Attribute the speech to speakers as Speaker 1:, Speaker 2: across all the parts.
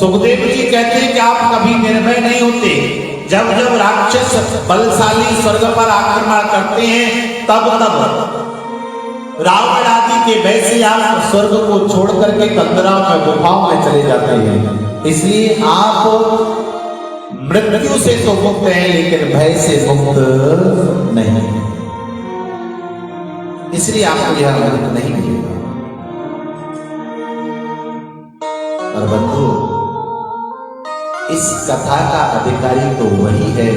Speaker 1: सुखदेव जी कहते हैं कि आप कभी निर्भय नहीं होते। जब जब राक्षस बलशाली स्वर्ग पर आक्रमण करते हैं तब तब रावण आदि के भय से आप स्वर्ग को छोड़ करके कंदराओं में गुफाओं में चले जाते हैं। इसलिए आप मृत्यु से तो मुक्त हैं लेकिन भय से मुक्त नहीं, इसलिए आपको यह अमृत नहीं मिलेगा। और बंधु, इस कथा का अधिकारी तो वही है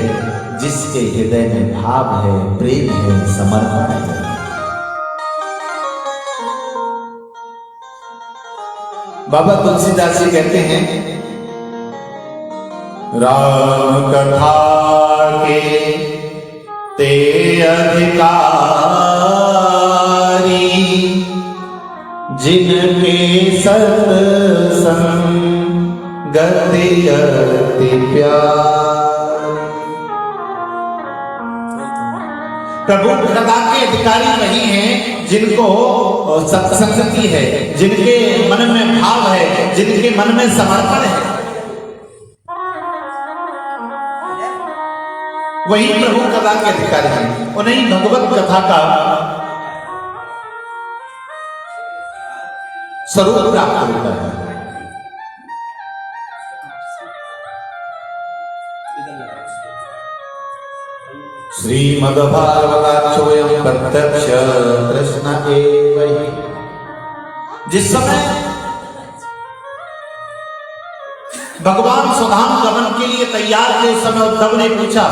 Speaker 1: जिसके हृदय में भाव है, प्रेम है, समर्पण है। बाबा तुलसीदास जी कहते हैं, राम कथा के ते अधिकारी, जिनके सत्संग गति अति प्यार। प्रभु कथा के अधिकारी वही हैं जिनको सत्संगति है, जिनके मन में भाव है, जिनके मन में समर्पण है, वही प्रभु कथा के अधिकारी हैं। उन्हें भगवत कथा का स्वरूप प्राप्त होता है। श्रीमद्भागवताख्योऽयं प्रत्यक्ष कृष्ण एव हि। जिस समय भगवान स्वधाम गमन के लिए तैयार थे उस समय उद्धव ने पूछा,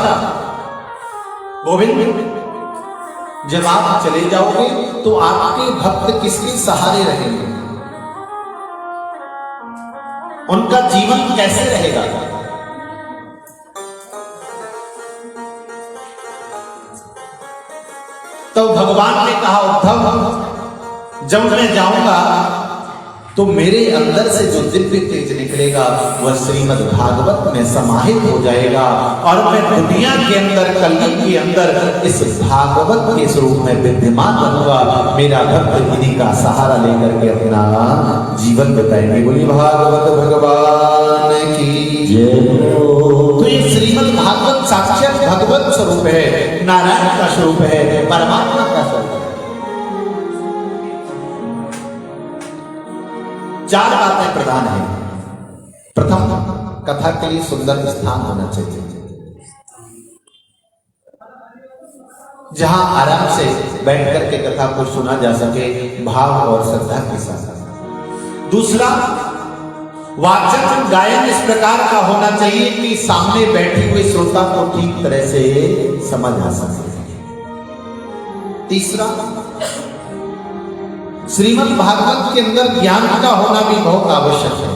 Speaker 1: गोविंद जब आप चले जाओगे तो आपके भक्त किसके सहारे रहेंगे, उनका जीवन कैसे रहेगा? तो भगवान ने कहा, उद्धव जब मैं जाऊंगा तो मेरे अंदर से जो दिव्य तेज निकलेगा वह श्रीमद् भागवत में समाहित हो जाएगा और मैं दुनिया के अंदर, कलयुग के अंदर इस भागवत के स्वरूप में विद्यमान बनूंगा। मेरा भक्त इन्हीं का सहारा लेकर के अपना जीवन बिताएंगे। बोलिए भागवत भगवान की जय। तो ये श्रीमद् भागवत साक्षात भगवत स्वरूप है, नारायण का स्वरूप है, परमात्मा का स्वरूप है। चार बातें प्रधान हैं। प्रथम, कथा के लिए सुंदर स्थान होना चाहिए जहां आराम से बैठकर के कथा को सुना जा सके, भाव और श्रद्धा के साथ। दूसरा, वाचन गायन इस प्रकार का होना चाहिए कि सामने बैठे हुए श्रोता को ठीक तरह से समझ आ सके। तीसरा, श्रीमद् भागवत के अंदर ज्ञान का होना भी बहुत आवश्यक है।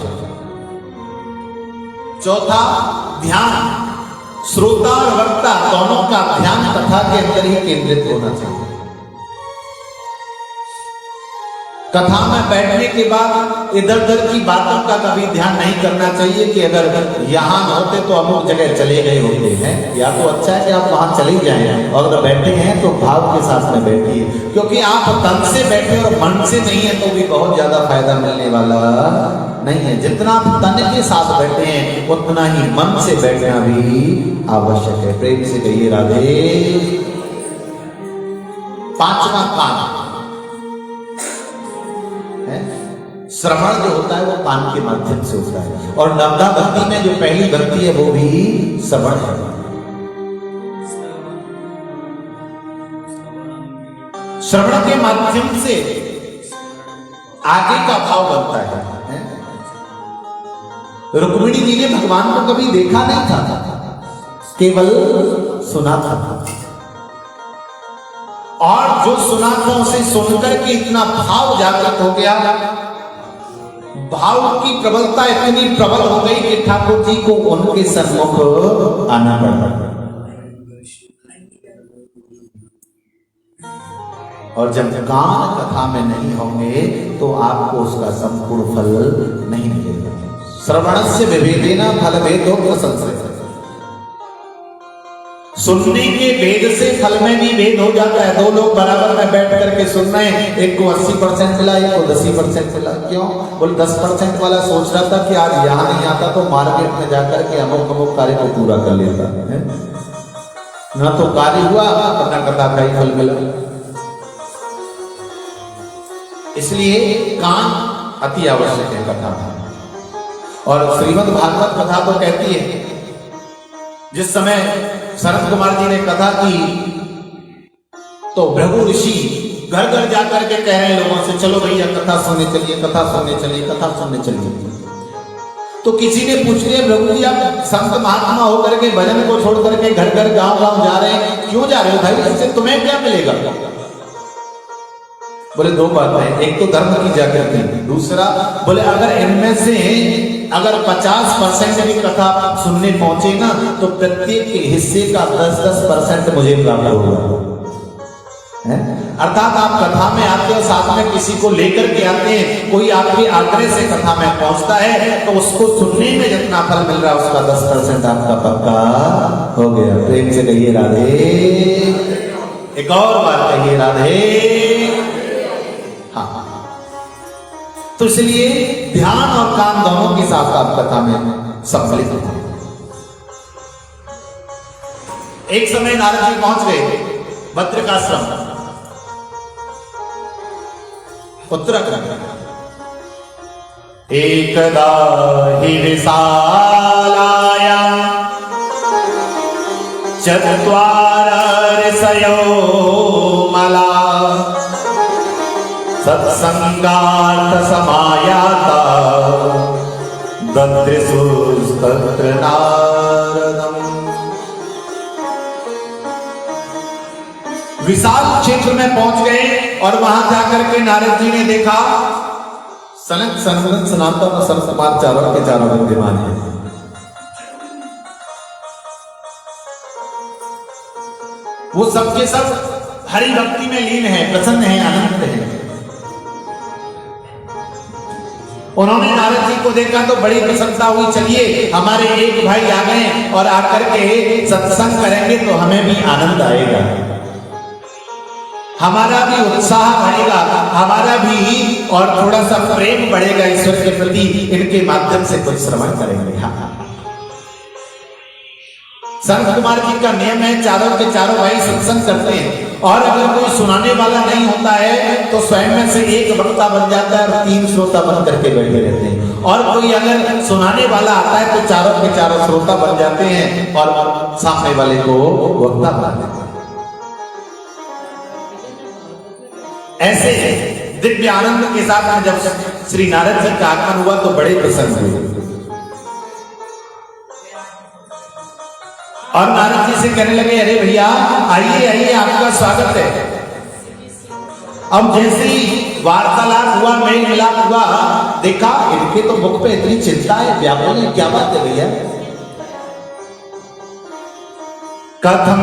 Speaker 1: चौथा, ध्यान, श्रोता और वक्ता दोनों का ध्यान कथा के अंदर ही केंद्रित होना चाहिए। कथा में बैठने के बाद इधर उधर की बातों का कभी ध्यान नहीं करना चाहिए कि अगर यहां होते तो अमुक जगह चले गए होते हैं, या तो अच्छा है कि आप वहां चले जाएं और अगर बैठे हैं तो भाव के साथ में बैठिए, क्योंकि आप तन से बैठे और मन से नहीं है तो भी बहुत ज्यादा फायदा मिलने वाला नहीं है। जितना आप तन के साथ बैठे हैं उतना ही मन से बैठना भी आवश्यक है। प्रेम से कहिए राधे। पांचवा कान, श्रवण जो होता है वो कान के माध्यम से होता है, और नवदा भक्ति में जो पहली भक्ति है वो भी श्रवण है। श्रवण के माध्यम से आगे का भाव बनता है। रुक्मिणी जी ने भगवान को कभी देखा नहीं था, केवल सुना था, और जो सुना था उसे सुनकर के इतना भाव जागृत हो गया, भाव की प्रबलता इतनी प्रबल हो गई कि ठाकुर जी को उनके सन्मुख आना पड़ा। और जब कान कथा में नहीं होंगे तो आपको उसका संपूर्ण फल नहीं मिलेगा। श्रवणस्य विभेदेन फलभेदोक्त संशयः। सुनने के भेद से फल में भी भेद हो जाता है। दो लोग बराबर में बैठ करके सुन रहे हैं, एक को 80% मिला, एक को 10% मिला। क्यों? बोले 10% वाला सोच रहा था कि आज यहाँ नहीं आता तो मार्केट में जाकर के अमुक अमुक कार्य को पूरा कर लेता है। ना तो कार्य हुआ और ना कथा का ही फल मिला। इसलिए कान अति आवश्यक है कथा में। और श्रीमद् भागवत कथा तो कहती है, जिस समय सनत कुमार जी ने कथा की तो भृगु ऋषि घर घर जाकर के कह रहे हैं लोगों से, चलो भैया कथा सुनने चलिए, कथा सुनने चलिए, कथा सुनने चलिए। तो किसी ने पूछ लिया, भृगु जी आप संत महात्मा होकर के भजन को छोड़ करके घर घर गांव गांव जा रहे हैं, क्यों जा रहे हो भाई? इससे तुम्हें क्या मिलेगा? बोले दो बात है, एक तो धर्म की जागृति, दूसरा बोले अगर इनमें से अगर 50% भी कथा सुनने पहुंचे ना तो प्रत्येक हिस्से का 10-10% मुझे प्राप्त होगा। अर्थात आप कथा में आते हो, साथ में किसी को लेकर के आते हैं, कोई आपके आग्रह से कथा में पहुंचता है तो उसको सुनने में जितना फल मिल रहा है उसका 10% आपका पक्का हो गया। प्रेम से कहिए राधे। एक और बात कहिए राधे। हाँ, तो इसलिए ध्यान और कान दोनों के साथ आप कथा में सम्मिलित हैं। एक समय नारद जी पहुंच गए बद्रिकाश्रम उत्तराखंड। एकदा हि विशालाया चत्वार ऋषयो मला सत्संगार्थ समायाता दद्रिसुस्तत्र नारदम्। विशाल क्षेत्र में पहुंच गए और वहां जाकर के नारद जी ने देखा सनक सनंदन सनातन और सरसमाज चारों के चारों विद्यमान है। वो सबके सब हरि भक्ति में लीन है, प्रसन्न है, आनंद है। उन्होंने नारद जी को देखा तो बड़ी प्रसन्नता हुई, चलिए हमारे एक भाई आ गए और आकर के सत्संग करेंगे तो हमें भी आनंद आएगा, हमारा भी उत्साह बढ़ेगा, हमारा भी और थोड़ा सा प्रेम बढ़ेगा ईश्वर के प्रति, इनके माध्यम से कुछ श्रवण करेंगे। हाँ, संत कुमार जी का नियम है, चारों के चारों भाई सत्संग करते हैं और अगर कोई सुनाने वाला नहीं होता है तो स्वयं में से एक वक्ता बन जाता है और 3 श्रोता बन करके बैठे रहते हैं, और कोई अगर सुनाने वाला आता है तो चारों के चारों श्रोता बन जाते हैं और सामने वाले को वक्ता बना देते हैं। ऐसे दिव्य आनंद के साथ में जब श्री नारद जी का आगमन हुआ तो बड़े प्रसन्न हुए और नारद जी से कहने लगे, अरे भैया आइए आइए, आपका स्वागत है। अब जैसे ही वार्तालाप हुआ, मेल मिलाप हुआ, देखा इनके तो मुख पे इतनी चिंता है, व्याकुल है, क्या बात है भैया? कथम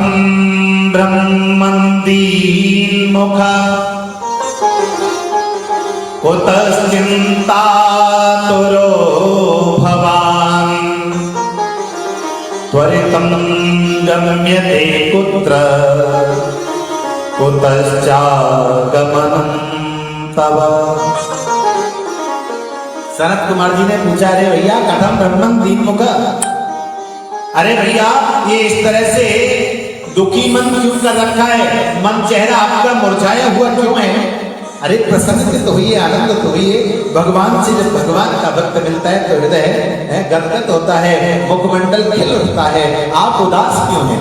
Speaker 1: ब्रह्मन् दीन मुखा कुतश्चिन्ता तुरो भवान् त्वरितं गम्यते कुत्र कुतश्चागमनं तव। सनत कुमार जी ने पूछा, अरे भैया कथम ब्रह्मन् दीन मुख, अरे भैया ये इस तरह से दुखी मन क्यों कर रखा है, मन चेहरा आपका मुरझाया हुआ क्यों है? अरे प्रसन्न तो होइए, आनंद तो होइए। भगवान से जब भगवान का भक्त मिलता है तो हृदय गदगद होता है, मुखमंडल खिल उठता है, आप उदास क्यों हैं?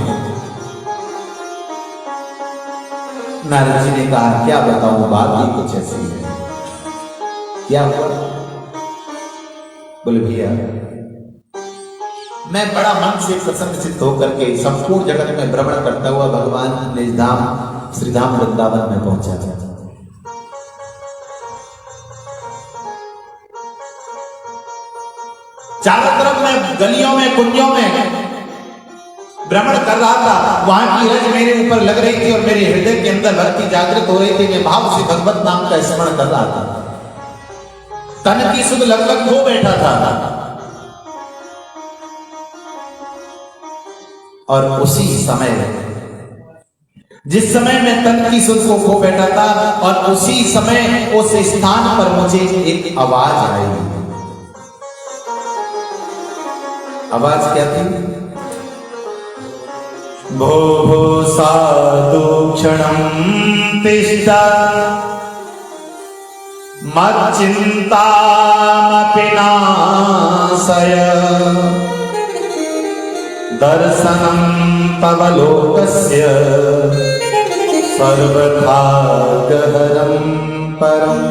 Speaker 1: नारद जी ने कहा, क्या बताऊं, बात ही कुछ ऐसी है। क्या हुआ? बोले भैया मैं बड़ा मन से प्रसन्न चित्त होकर के संपूर्ण जगत में भ्रमण करता हुआ भगवान निज धाम श्रीधाम वृंदावन में पहुंचा। चारों तरफ मैं गलियों में कुंजों में भ्रमण कर रहा था, वहां की रज मेरे ऊपर लग रही थी और मेरे हृदय के अंदर भक्ति जागृत हो रही थी। मैं भाव से भगवत नाम का स्मरण कर रहा था, तन की सुध लगभग खो बैठा था। और उसी समय, जिस समय मैं तन की सुध को खो बैठा था, और उसी समय उस स्थान पर मुझे एक आवाज आई। आवाज क्या थी? भो भो साधु क्षणं तिष्ठ मच्चिन्तामपि नाशय दर्शनं तव लोकस्य सर्वभागहरं परम्।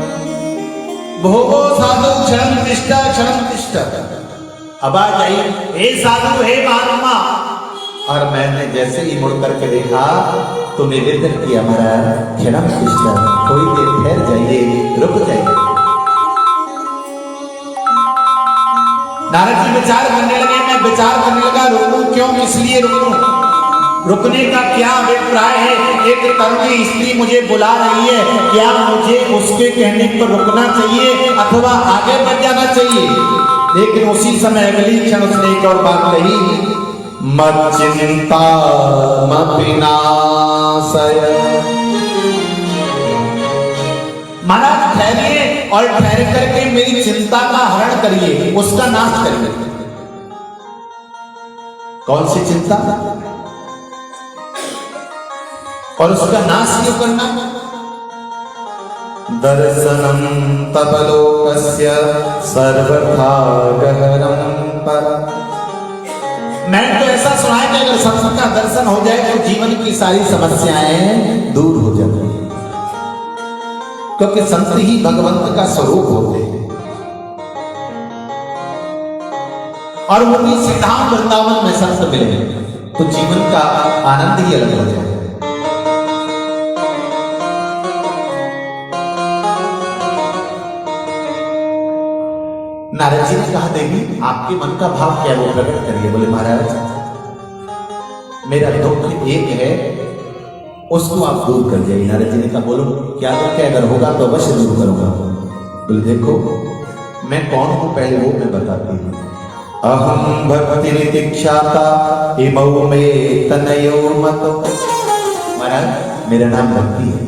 Speaker 1: भो भो साधु क्षणं तिष्ठ। आवाज आई, हे साधु, हे महात्मा। और मैंने जैसे ही मुड़ करके देखा तो निवेदन किया, महाराज क्षणं तिष्ठ, थोड़ी देर ठहर जाइए, रुक जाइए। नारद जी विचार करने लगे। मैं विचार करने लगा, रुकूं क्यों, किस लिए रुकूं, रुकने का क्या अभिप्राय है? एक तरुणी स्त्री मुझे बुला रही है, क्या मुझे उसके कहने पर रुकना चाहिए अथवा आगे बढ़ जाना चाहिए? लेकिन उसी समय अगली क्षण उसने एक और बात कही, मच्चिन्तामपि नाशय। महाराज ठहरिए और ठहर करके मेरी चिंता का हरण करिए, उसका नाश करिए। कौन सी चिंता और उसका नाश क्यों करना? दर्शनं तव लोकस्य सर्वभागहरं परम्। मैंने तो ऐसा सुना है कि अगर सत्संग का दर्शन हो जाए तो जीवन की सारी समस्याएं दूर हो जाती हैं, क्योंकि संत ही भगवंत का स्वरूप होते हैं और वो भी सीधाम वृंदावन में संत मिले तो जीवन का आनंद ही अलग हो जाए। नारद जी ने कहा, देवी आपके मन का भाव क्या है, वो प्रकट करिए। बोले महाराज मेरा दुख एक है, उसको आप दूर कर जाइए। नारद जी ने कहा, बोलो क्या दुख है, अगर होगा तो अवश्य दूर करूंगा। बोले देखो मैं कौन हूं, पहले वो मैं बताती हूँ। अहम भक्ति नितिक्षाता इमौ में तनयो मतो। महाराज मेरा नाम भक्ति है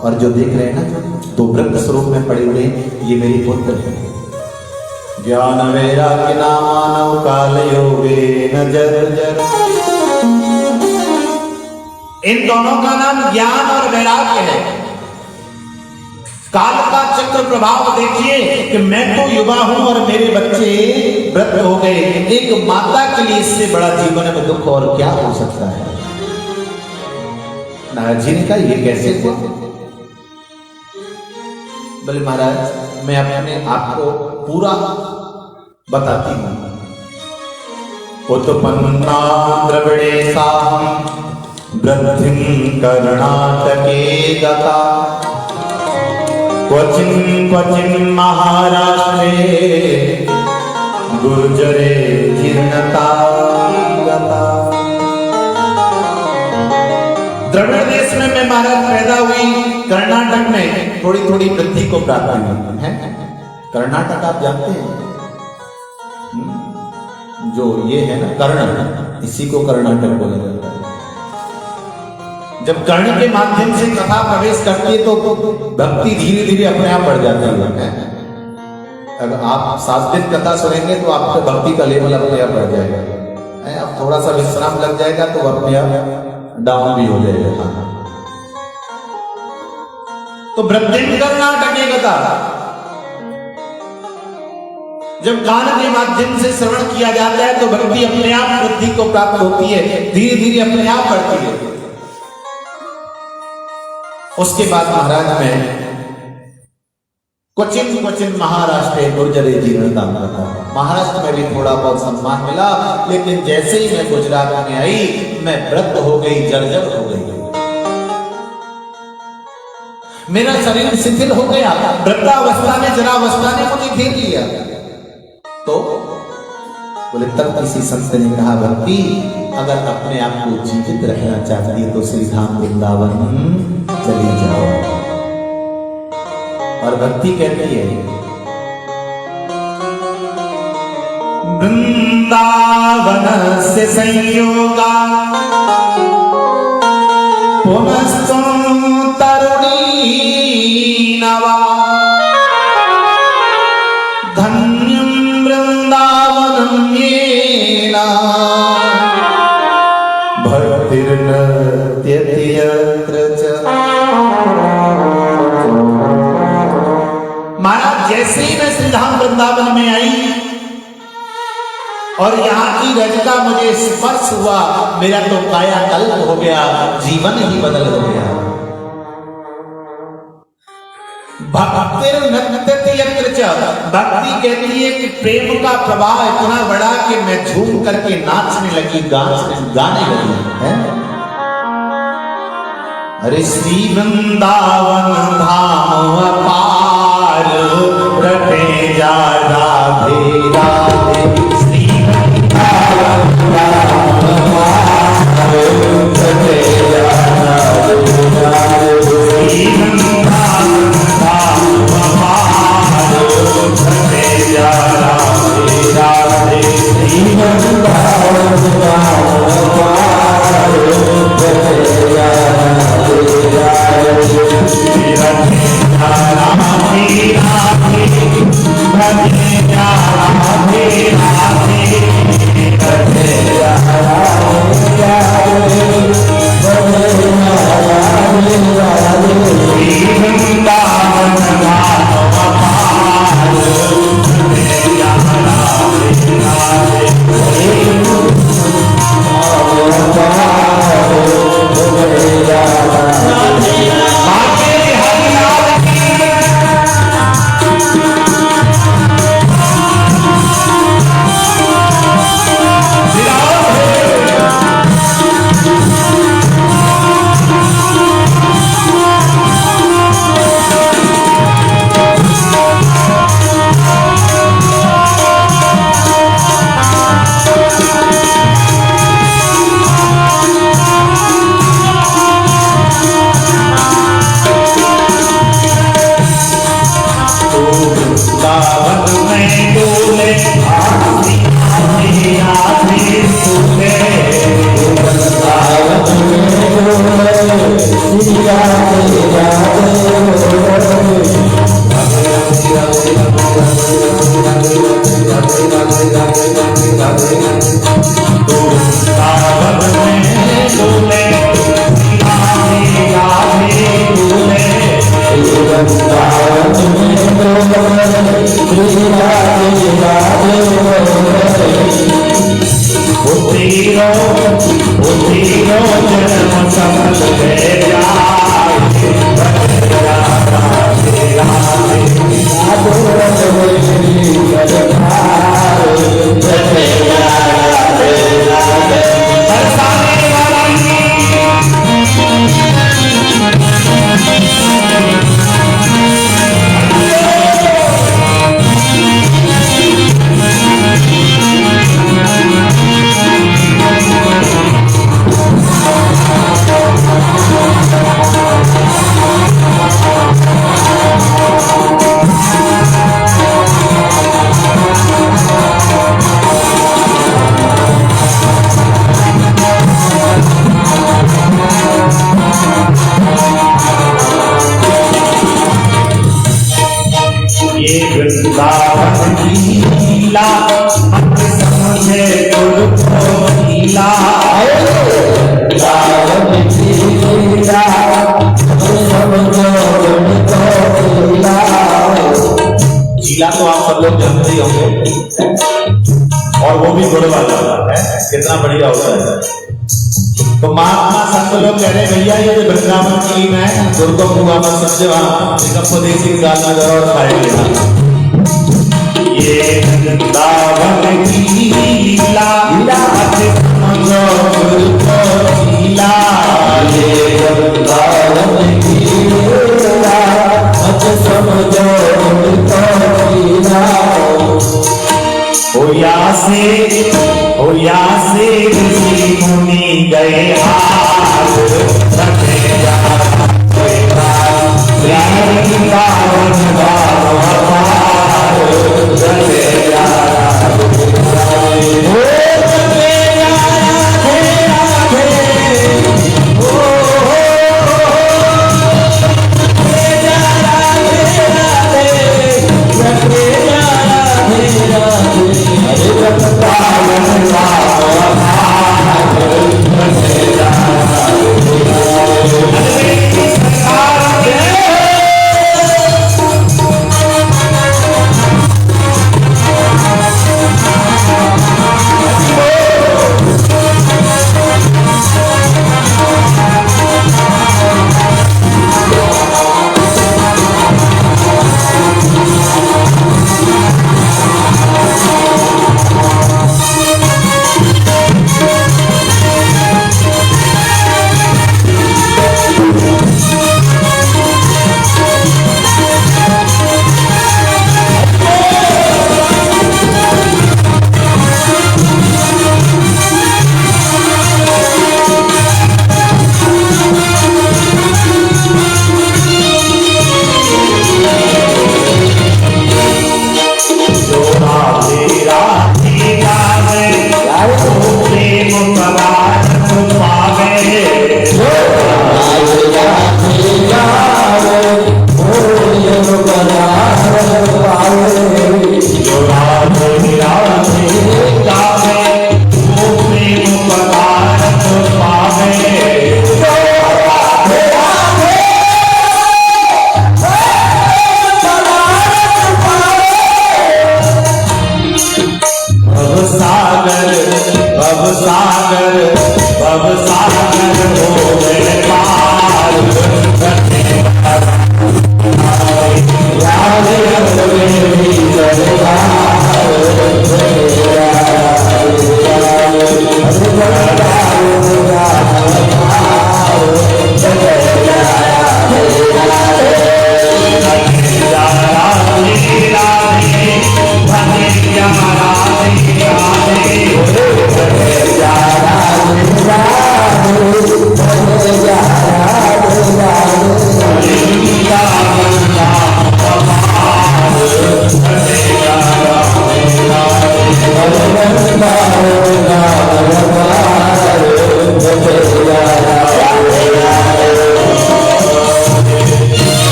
Speaker 1: और जो देख रहे हैं ना, तो वृत्त स्वरूप में पड़े हुए ये मेरी पुत्र है। ज्ञान वैराग्य नामानौ काल योगेन जर्जर। इन दोनों का नाम ज्ञान और वैराग्य है। काल का चक्र प्रभाव देखिए कि मैं तो युवा हूं और मेरे बच्चे वृद्ध हो गए। एक माता के लिए इससे बड़ा जीवन में दुख और क्या हो सकता है? नारद जी ने कहा, ये कैसे हुआ? बोले महाराज मैं अपने आप को पूरा बताती हूं। उत्पन्ना द्रविड़ेशाहं वृद्धिं कर्णाटके गता क्वचिन् क्वचिन् महाराष्ट्रे गुर्जरे जीर्णता गता। द्रविड़ देश में मैं महाराज पैदा हुई, कर्नाटक में थोड़ी थोड़ी वृद्धि को प्राप्त हुई है। कर्नाटक आप जानते हैं, जो ये है ना कर्ण, इसी को कर्नाटक बोला जाता है। जब कर्ण के माध्यम से कथा प्रवेश करती है तो भक्ति धीरे धीरे अपने आप बढ़ जाती है। अगर आप 7 दिन कथा सुनेंगे तो आपका भक्ति का लेवल अपने आप बढ़ जाएगा। अब थोड़ा सा विश्राम लग जाएगा तो अपने आप डाउन भी हो जाएगा। तो वृद्धि कर्नाटक कथा जब कान के माध्यम से श्रवण किया जाता है तो भक्ति अपने आप वृद्धि को प्राप्त होती है, धीरे धीरे अपने आप बढ़ती है। उसके बाद महाराज में क्वचिन क्वचिन महाराष्ट्र गुर्जरे जीर्णता था। महाराष्ट्र में भी थोड़ा बहुत सम्मान मिला, लेकिन जैसे ही मैं गुजरात में आई मैं वृद्ध हो गई, जर्जर हो गई। मेरा शरीर शिथिल हो गया। वृद्धावस्था में जरावस्था ने मुझे घेर लिया। तो बोले तब किसी संत ने कहा, भक्ति अगर अपने आप को जीवित रखना चाहती है तो श्री धाम वृंदावन चली जाओ। और भक्ति कहती है, वृंदावन से संयोगा पुनस्तुं तरुणी नवा धन्यं वृंदावनं येन भक्तिर्नत्यति यत्र च। महाराज जैसे ही मैं श्रीधाम वृंदावन में आई और यहाँ की रजका मुझे स्पर्श हुआ, मेरा तो कायाकल्प हो गया, जीवन ही बदल गया। भक्ति कहती है कि प्रेम का प्रवाह इतना बड़ा कि मैं झूम करके नाचने लगी, गाने लगी है। अरे श्री वृंदावन धाम अपार रटे जा राधे राधे। श्री वृंदावन धाम अपार रटे जा राधे राधे। श्री वृंदावन धाम अपार रटे जा राधे राधे। श्री वृंदावन धाम अपार रटे जा राधे राधे। राधे राधे लीला तो आप सब लोग जानते ही होंगे, और वो भी गुड़ वाला है, कितना बढ़िया होता है। तो महात्मा संत लोग कह रहे भैया ये वृंदावन की लीला है, गुड़ को कुआ मत समझे, वहां देसी गाल नगर और खाएंगे। ये वृंदावन की लीला समझो गुड़ को लीला, ये वृंदावन की लीला समझो गुड़ को लीला। होया से ऋषि मुनि गए हाथ रखे जा वृंदावन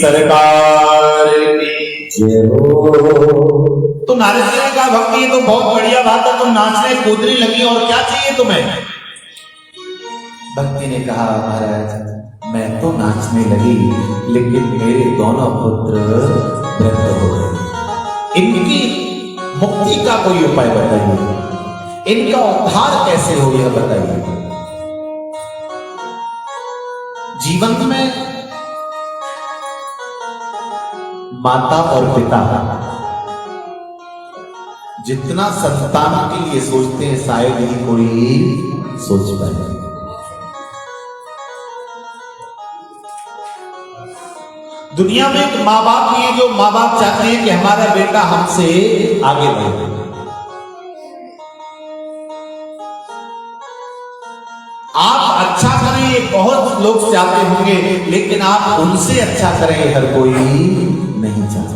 Speaker 1: सरकार की। तो नारद जी ने कहा भक्ति ये तो बहुत बढ़िया बात है, तुम नाचने कूदने लगी और क्या चाहिए तुम्हें? भक्ति ने कहा महाराज मैं तो नाचने लगी लेकिन मेरे दोनों पुत्र वृद्ध हो गए, इनकी मुक्ति का कोई उपाय बताइए, इनका उद्धार कैसे हो यह बताइए। जीवन में माता और पिता जितना संतान के लिए सोचते हैं शायद ही कोई सोच पाए। दुनिया में एक माँ बाप भी है जो माँ बाप चाहते हैं कि हमारा बेटा हमसे आगे बढ़े। आप अच्छा करें ये बहुत लोग चाहते होंगे, लेकिन आप उनसे अच्छा करें हर कोई नहीं चाहता।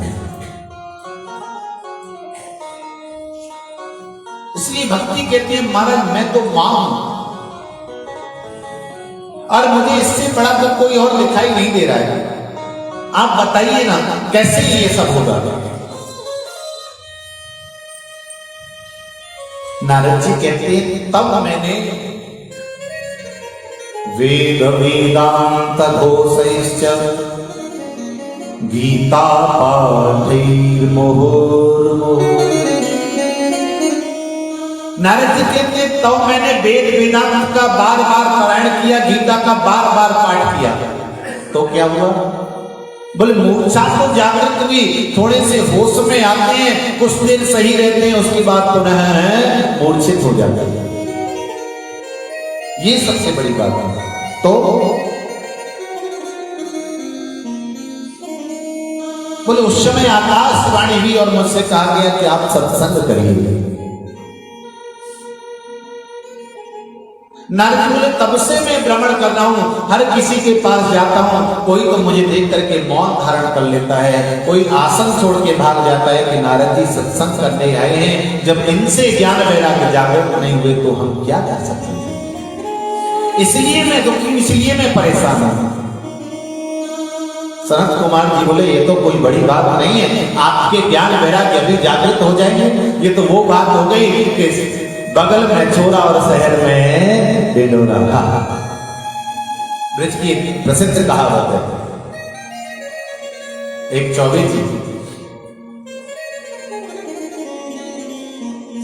Speaker 1: इसलिए भक्ति कहती है महाराज मैं तो मां हूं और मुझे इससे बड़ा तो कोई और दिखाई नहीं दे रहा है, आप बताइए ना कैसे ये सब होगा। नारद जी कहते हैं तब मैंने वेद वेदांत घोषैश्च गीता पाठैर्मुहुर्मुहुः। नारद जी कहते तो मैंने वेद वेदांत का बार बार पारायण किया, गीता का बार बार पाठ किया, तो क्या हुआ? बोले मूर्छा तो जागृत हुई, थोड़े से होश में आते हैं, कुछ देर सही रहते हैं, उसके बाद पुनः मूर्छित हो जाते हैं। ये सबसे बड़ी बात है। तो बोले उस समय आकाशवाणी हुई और मुझसे कहा गया कि आप सत्संग करिए। नारद बोले तब से मैं भ्रमण कर रहा हूं, हर किसी के पास जाता हूं, कोई तो मुझे देख करके मौन धारण कर लेता है, कोई आसन छोड़ के भाग जाता है कि नारद जी सत्संग करने आए हैं। जब इनसे ज्ञान वैराग्य जागृत नहीं हुए तो हम क्या कर सकते हैं? इसलिए मैं दुखी, इसलिए मैं परेशान हूं। सनत कुमार जी बोले ये तो कोई बड़ी बात नहीं है, आपके ज्ञान वैराग्य अभी जागृत हो जाएंगे। ये तो वो बात हो गई कि बगल में छोरा और शहर में ढिंढोरा था। ब्रज की एक प्रसिद्ध कहावत है, एक चौबे जी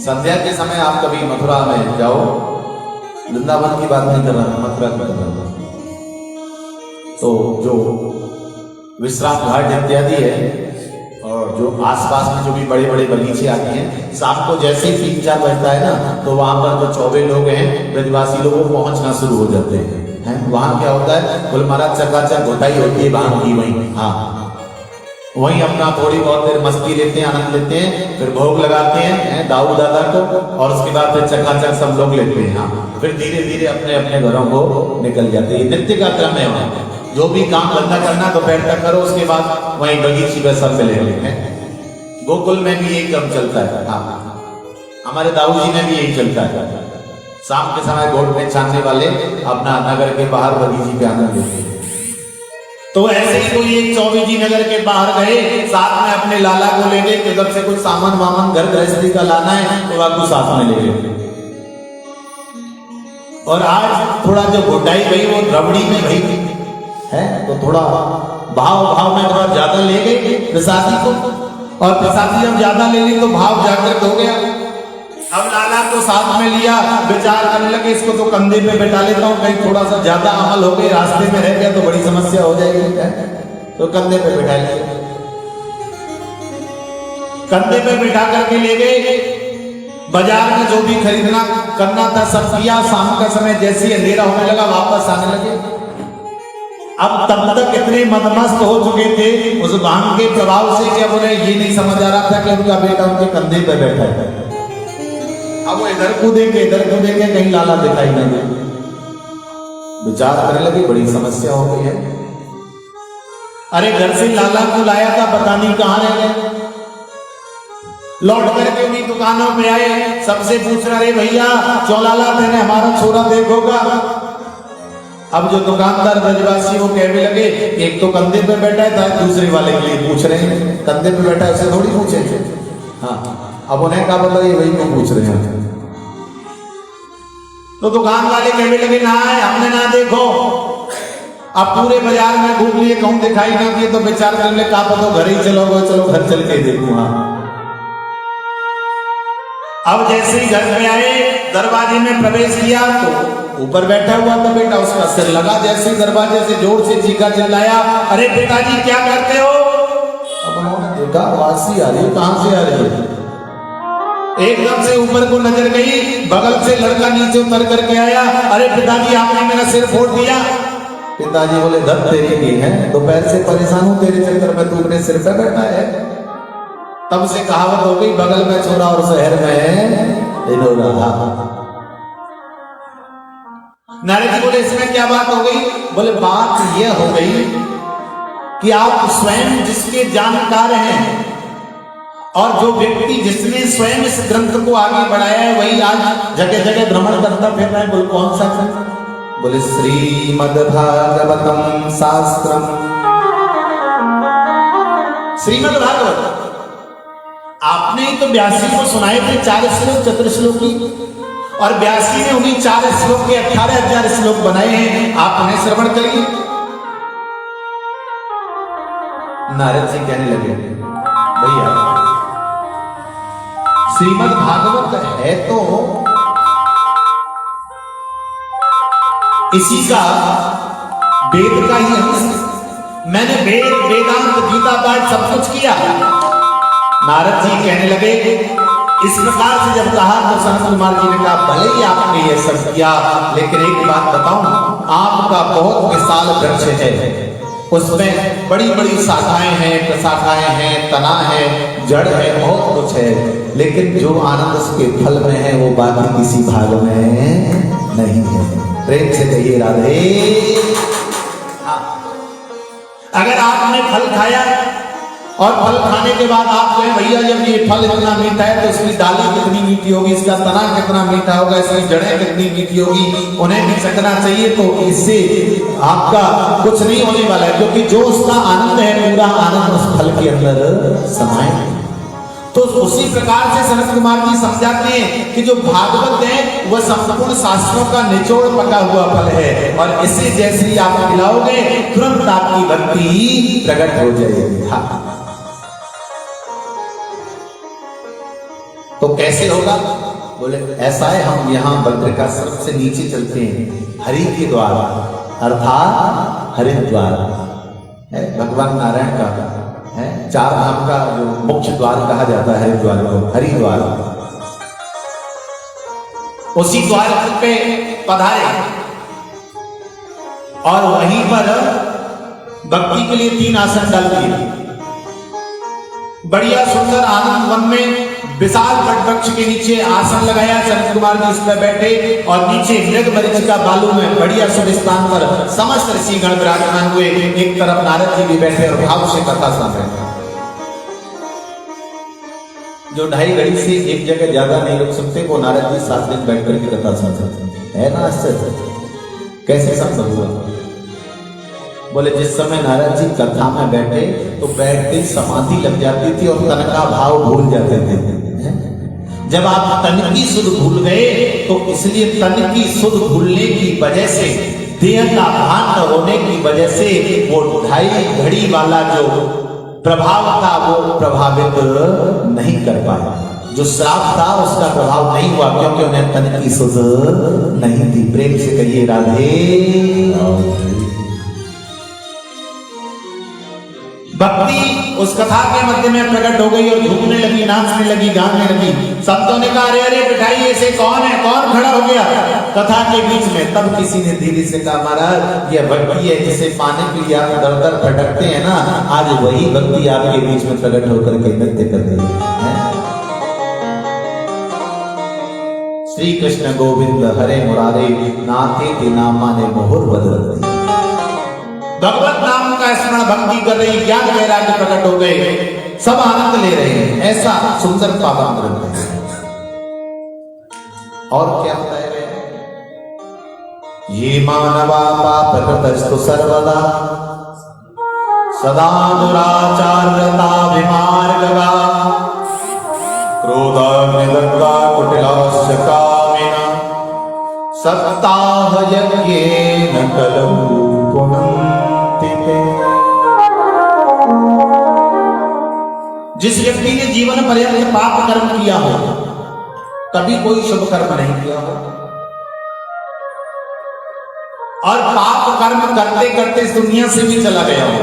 Speaker 1: संध्या के समय आप कभी मथुरा में जाओ, वृंदावन की बात नहीं कर रहा, मथुरा की बात कर रहा, तो जो विश्राम घाट इत्यादि है और जो आसपास में जो भी बड़े बड़े बगीचे आते हैं, शाम को जैसे ही 3-4 बजता है ना, तो वहां पर जो चौबे लोग हैं, ब्रजवासी लोग, वो पहुंचना शुरू हो जाते हैं। वहां क्या होता है? बोले महाराज चकाचक घुटाई होती है भांग की वहीं, हाँ वहीं अपना थोड़ी बहुत देर मस्ती लेते हैं, आनंद लेते हैं, फिर भोग लगाते हैं दाऊद दादा को, और उसके बाद फिर चकाचक सब लोग लेते हैं। हाँ फिर धीरे धीरे अपने अपने घरों को निकल जाते हैं। नित्य का क्रम है वहां, जो भी काम धंधा करना दोपहर तक करो, उसके बाद वहीं बगीचे में सब मिले हैं। गोकुल में भी यही क्रम चलता है। हाँ हमारे दाऊ जी में भी यही चलता है, शाम के समय गोट में छानने वाले अपना नगर के बाहर बगीचे पे आनंद लेते हैं। तो ऐसे ही कोई एक चौबे जी नगर के बाहर गए, साथ में अपने लाला को ले गए, उधर से कुछ सामान वामान घर गृहस्थी का लाना है तो आपको साथ में ले गए। और आज थोड़ा जो घुटाई गई वो रबड़ी में गई है, तो थोड़ा भाव में थोड़ा ज्यादा ले गए प्रसादी को, और प्रसादी जब ज्यादा ले ली तो भाव जागृत हो गया। अब लाला को साथ में लिया, विचार करने लगे इसको तो कंधे पे बैठा लेता हूँ, कहीं थोड़ा सा ज्यादा अमल हो गई, रास्ते में रह गया तो बड़ी समस्या हो जाएगी, तो कंधे पे बैठा लिया। कंधे पे बैठा करके ले गए, बाजार में जो भी खरीदना करना था सब किया। शाम का समय जैसे ही अंधेरा होने लगा वापस आने लगे। अब तब तक इतने मदमस्त हो चुके थे उस भांग के प्रभाव से, क्या बोले ये नहीं समझ आ रहा था कि उनका बेटा उनके कंधे पे बैठा है। अब वो इधर कूदेंगे कहीं लाला दिखाई नहीं दे। विचार करने लगे बड़ी समस्या हो गई है। अरे घर से लाला को लाया था, पता नहीं कहां रह गए। लौट करके उन्हीं दुकानों पे आए, सबसे पूछ रहे भैया चौलाला तेने हमारा छोरा देखोगा। अब जो दुकानदार ब्रजवासी वो कहने लगे, एक तो कंधे पे बैठा था, दूसरे वाले के लिए पूछ रहे हैं, कंधे पे बैठा है उसे थोड़ी पूछे। हाँ, अब उन्हें क्या पता ये वही को पूछ रहे हैं। तो दुकान वाले कहने लगे ना हमने ना देखो। अब पूरे बाजार में घूम लिए, कहूं दिखाई ना दिए तो बेचारे करने का पता घर ही चलोगे, चलो घर चल के देखूं। अब जैसे ही घर में आए, दरवाजे में प्रवेश किया तो ऊपर बैठा हुआ था बेटा, उसका सिर लगा। जैसे ही दरवाजे से जोर से चीखा चिल्लाया, अरे पिताजी क्या करते हो? अब उन्होंने देखा आवाज सी आ रही, कहां से आ रही है? एकदम से ऊपर को नजर गई, बगल से लड़का नीचे उतर करके आया, अरे पिताजी आपने मेरा सिर फोड़ दिया। पिताजी बोले धत तेरी की है, दोपहर से परेशान हूं तेरे चक्कर में, तू अपने सिर पे बैठा है। तब से कहावत हो गई, बगल में छोरा और शहर में रहा। नारद जी बोले इसमें क्या बात हो गई? बोले बात यह हो गई कि आप स्वयं जिसके जानकार हैं और जो व्यक्ति जिसने स्वयं इस ग्रंथ को आगे बढ़ाया है वही आज जगह जगह भ्रमण करता फिर रहा है। बोले कौन सा ग्रंथ? बोले श्रीमद्भागवतम शास्त्रम। श्रीमद्भागवत आपने तो व्यासी को सुनाए थे 4 श्लोक चतुर्श्लोकी, और व्यासी ने उन्हीं 4 श्लोक के 18,000 श्लोक बनाए हैं, आप उन्हें श्रवण करिए। नारद जी कहने लगे भैया श्रीमद् भागवत है तो इसी का वेद का ही अंश, मैंने वेद वेदांत गीता पाठ सब कुछ किया। नारद जी कहने लगे इस प्रकार से जब कहा तो संत कुमार जी ने कहा भले ही आपने ये सब किया, लेकिन एक बात बताऊं, आपका बहुत विशाल वृक्ष है, उसमें बड़ी बड़ी शाखाएं हैं, प्रशाखाएं हैं, तना है, जड़ है, बहुत कुछ है, लेकिन जो आनंद उसके फल में है वो बाकी किसी भाग में नहीं है। प्रेम से कहिए राधे। अगर आपने फल खाया और फल खाने के बाद आप कहें भैया जब ये फल इतना मीठा है तो इसकी डाली कितनी मीठी होगी, इसका तना कितना मीठा होगा, इसकी जड़ें कितनी मीठी होगी, उन्हें भी चखना चाहिए, तो इससे आपका कुछ नहीं होने वाला है, क्योंकि जो उसका आनंद है पूरा आनंद उस फल के अंदर समाये। तो उसी प्रकार से सनत कुमार जी समझाते हैं कि जो भागवत है वह संपूर्ण शास्त्रों का निचोड़ पका हुआ फल है, और इसे जैसे ही आप खिलाओगे तुरंत आपकी भक्ति प्रकट हो जाएगी। हाँ। तो कैसे होगा? बोले ऐसा है, हम यहाँ बद्र का सबसे नीचे चलते हैं, हरि के द्वार अर्थात हरिद्वार है, भगवान नारायण का है, 4 धाम का जो मुख्य द्वार कहा जाता है हरिद्वार को, हरिद्वार। उसी द्वार पे पधारे और वहीं पर भक्ति के लिए 3 आसन डाल दिए। बढ़िया सुंदर आनंद वन में विशाल वट वृक्ष के नीचे आसन लगाया, सनत कुमार जी उस पर बैठे, और नीचे मृग मरीचिका बालू में बढ़िया शुभ स्थान पर समस्त ऋषि गण विराजमान हुए। एक तरफ नारद जी भी बैठे और भाव से कथा सुन रहे हैं। जो 2.5 घड़ी से एक जगह ज्यादा नहीं रुक सकते वो नारद जी 7 दिन बैठ करके कथा सुन सकते है ना। आश्चर्य कैसे संभव हुआ? बोले जिस समय नारद जी कथा में बैठे तो बैठते समाधि लग जाती थी और तन का भाव भूल जाते थे। जब आप तन की सुध भूल गए तो इसलिए तन की सुध भूलने की वजह से, देह का भान न होने की वजह से वो 2.5 घड़ी वाला जो प्रभाव था वो प्रभावित नहीं कर पाया। जो श्राप था उसका प्रभाव नहीं हुआ क्योंकि उन्हें तन की सुध नहीं थी। प्रेम से कहिए राधे। भक्ति उस कथा के मध्य में प्रकट हो गई और झूमने लगी, नाचने लगी, गाने लगी। संतों ने कहा अरे अरे बिठाई ऐसे कौन है, कौन खड़ा हो गया कथा के बीच में? तब किसी ने धीरे से कहा महाराज यह भक्ति है जिसे पाने के लिए आप दर दर भटकते हैं ना, आज वही भक्ति आपके बीच में प्रकट होकर के नृत्य कर रही है। श्री कृष्ण गोविंद हरे मुरारे नाथे के नामा ने मोहर बदल। भगवत नाम का स्मरण भक्ति कर रही, ज्ञान वैराग्य प्रकट हो गए, सब आनंद ले रहे हैं। ऐसा सुंदर पावन ग्रंथ है। और क्या बताया गया? ये मानवा पापकृतस्तु सर्वदा सदा दुराचारता विमार्गगा क्रोधाग्निदग्धा कुटिलास्य कामिना सप्ताह यज्ञेन कलौ पुनन्ति ते। जिस व्यक्ति ने जीवन पर्यंत पाप कर्म किया हो, कभी कोई शुभ कर्म नहीं किया हो, और पाप कर्म करते करते इस दुनिया से भी चला गया हो,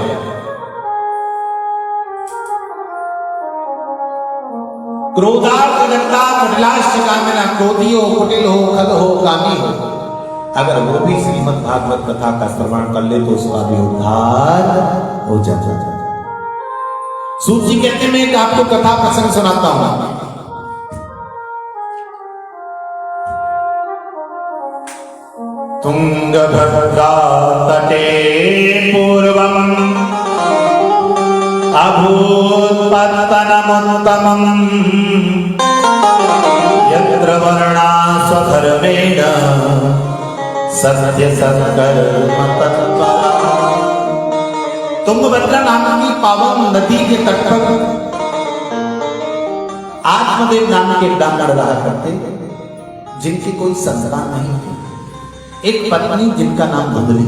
Speaker 1: क्रोधाग्निदग्धा कुटिलास्य कामिना, क्रोधी हो, कुटिल हो, खल हो, कामी हो, अगर वो भी श्रीमद् भागवत कथा का श्रवण कर ले तो उसका भी उद्धार हो जाता है। सूत जी कहते हैं, मैं एक आपको कथा प्रसंग सुनाता हूं। तुंगभद्रा तटे पूर्वम् अभूत्पत्तनमुत्तमम् यत्र वर्णा स्वधर्मेण सत्य सत्कर्म तत्परा। तुंगभद्रा नाम की पावन नदी के तट पर आत्मदेव नाम के ब्राह्मण रहा करते, जिनकी कोई संतान नहीं थी। एक पत्नी जिनका नाम धुंधली।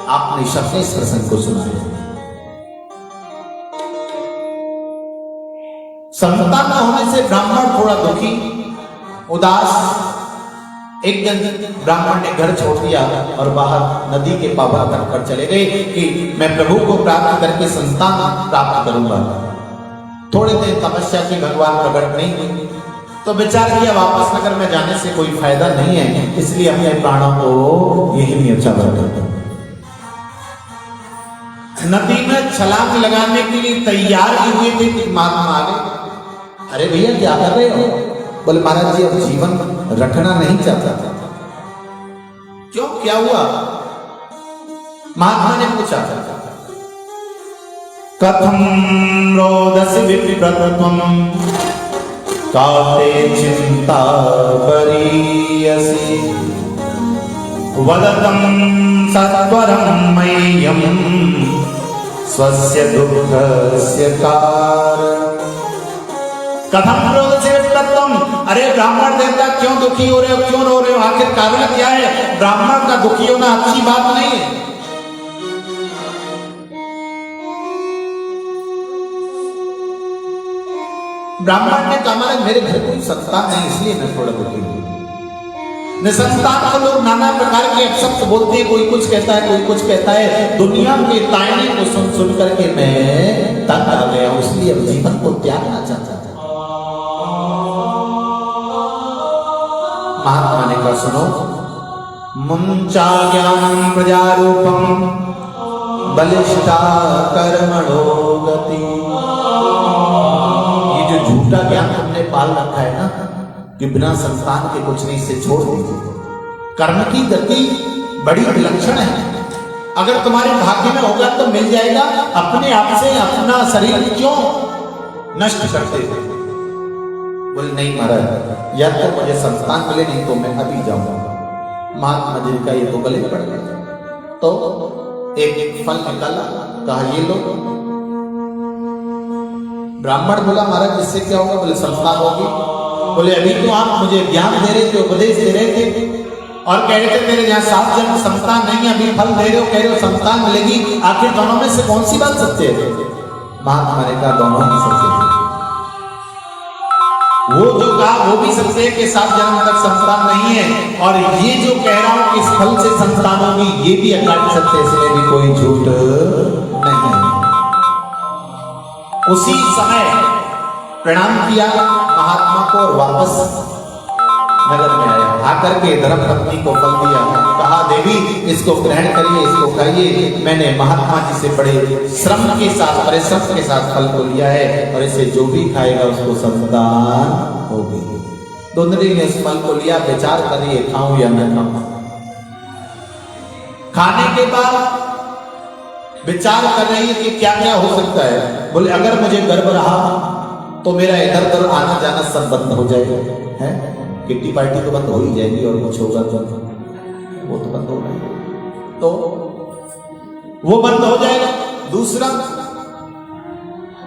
Speaker 1: आपने शब्द इस प्रसंग को सुना है। संतान न होने से ब्राह्मण थोड़ा दुखी, उदास। एक दिन ब्राह्मण ने घर छोड़ दिया और बाहर नदी के पावन तट पर चले गए कि मैं प्रभु को प्राप्त करके संतान प्राप्त करूंगा। थोड़े दिन तपस्या की, भगवान प्रकट नहीं हुई तो विचार किया वापस नगर में जाने से कोई फायदा नहीं है, इसलिए अपने प्राणों को यही न्योछावर करता हूं। नदी में छलांग लगाने के लिए तैयार हुए थे कि महात्मा आ गए। अरे भैया क्या कर रहे हो? बोले महाराज जी अब जीवन रखना नहीं चाहता था। क्यों, क्या हुआ? महात्मा ने पूछा, कथम रोदसी विप्रत्वम काते चिंता करीयसी वदतं सत्वरं मह्यं स्वस्य दुःखस्य कारण। कथम रोदसी विप्रत्वम, अरे ब्राह्मण देवता क्यों दुखी हो रहे हो, क्यों रो रहे हो, आखिर कारण क्या है? ब्राह्मण का दुखी होना अच्छी बात नहीं है। ब्राह्मण ने कहा महाराज मेरे घर कोई संतान नहीं, इसलिए मैं थोड़ा दुखी हूं। निसंतान को लोग नाना प्रकार के अपशब्द बोलते हैं, कोई कुछ कहता है, कोई कुछ कहता है। दुनिया के ताने को सुन सुन करके मैं तंग आ गया हूं, इसलिए अब जीवन को त्यागना चाहता था। महात्मा ने कहा सुनो, मुंचा ज्ञानम प्रजारूपम बलिष्ठा कर्मणो गति। जो झूठा ज्ञान तुमने पाल रखा है ना कि बिना संतान के कुछ नहीं, से छोड़ दीजिए। कर्म की गति बड़ी विलक्षण है। अगर तुम्हारे भाग्य में होगा तो मिल जाएगा। अपने आप से अपना शरीर क्यों नष्ट करते थे? बोले नहीं महाराज, या तो मुझे संतान मिले, नहीं तो मैं अभी जाऊंगा। महात्मा जी का ये तो गले पड़ गया। तो एक फल निकाला, कहा ये लो। ब्राह्मण बोला महाराज इससे क्या होगा? बोले संतान होगी। बोले अभी तो आप मुझे ज्ञान दे रहे थे, उपदेश दे रहे थे और कह रहे थे मेरे यहाँ 7 जन्म संतान नहीं, अभी फल दे रहे हो, कह रहे हो संतान मिलेगी। आखिर दोनों में से कौन सी बात सत्य है? महात्मा ने कहा दोनों ही सत्य है। वो जो कहा वो भी सत्य है कि 7 जन्म तक संतान नहीं है, और ये जो कह रहा हूं कि इस फल से संतान होगी, ये भी अकाट सत्य है, इसलिए भी कोई झूठ नहीं है। उसी समय प्रणाम किया महात्मा को और वापस नगर में आया। आकर के धर्मपत्नी को फल दिया, कहा देवी इसको ग्रहण करिए, इसको खाइए। मैंने महात्मा जी से बड़े श्रम के साथ, परिश्रम के साथ फल को लिया है और इसे जो भी खाएगा उसको संतान होगी। धुंधली ने इस फल को लिया, विचार करिए खाऊं या न खाऊं। खाने के बाद विचार कर रही है कि क्या क्या हो सकता है। बोले अगर मुझे गर्भ रहा तो मेरा इधर उधर आना जाना सब बंद हो जाएगा, है किट्टी पार्टी तो बंद हो ही जाएगी, और कुछ होगा तो वो तो बंद होगा, तो वो बंद हो जाएगा।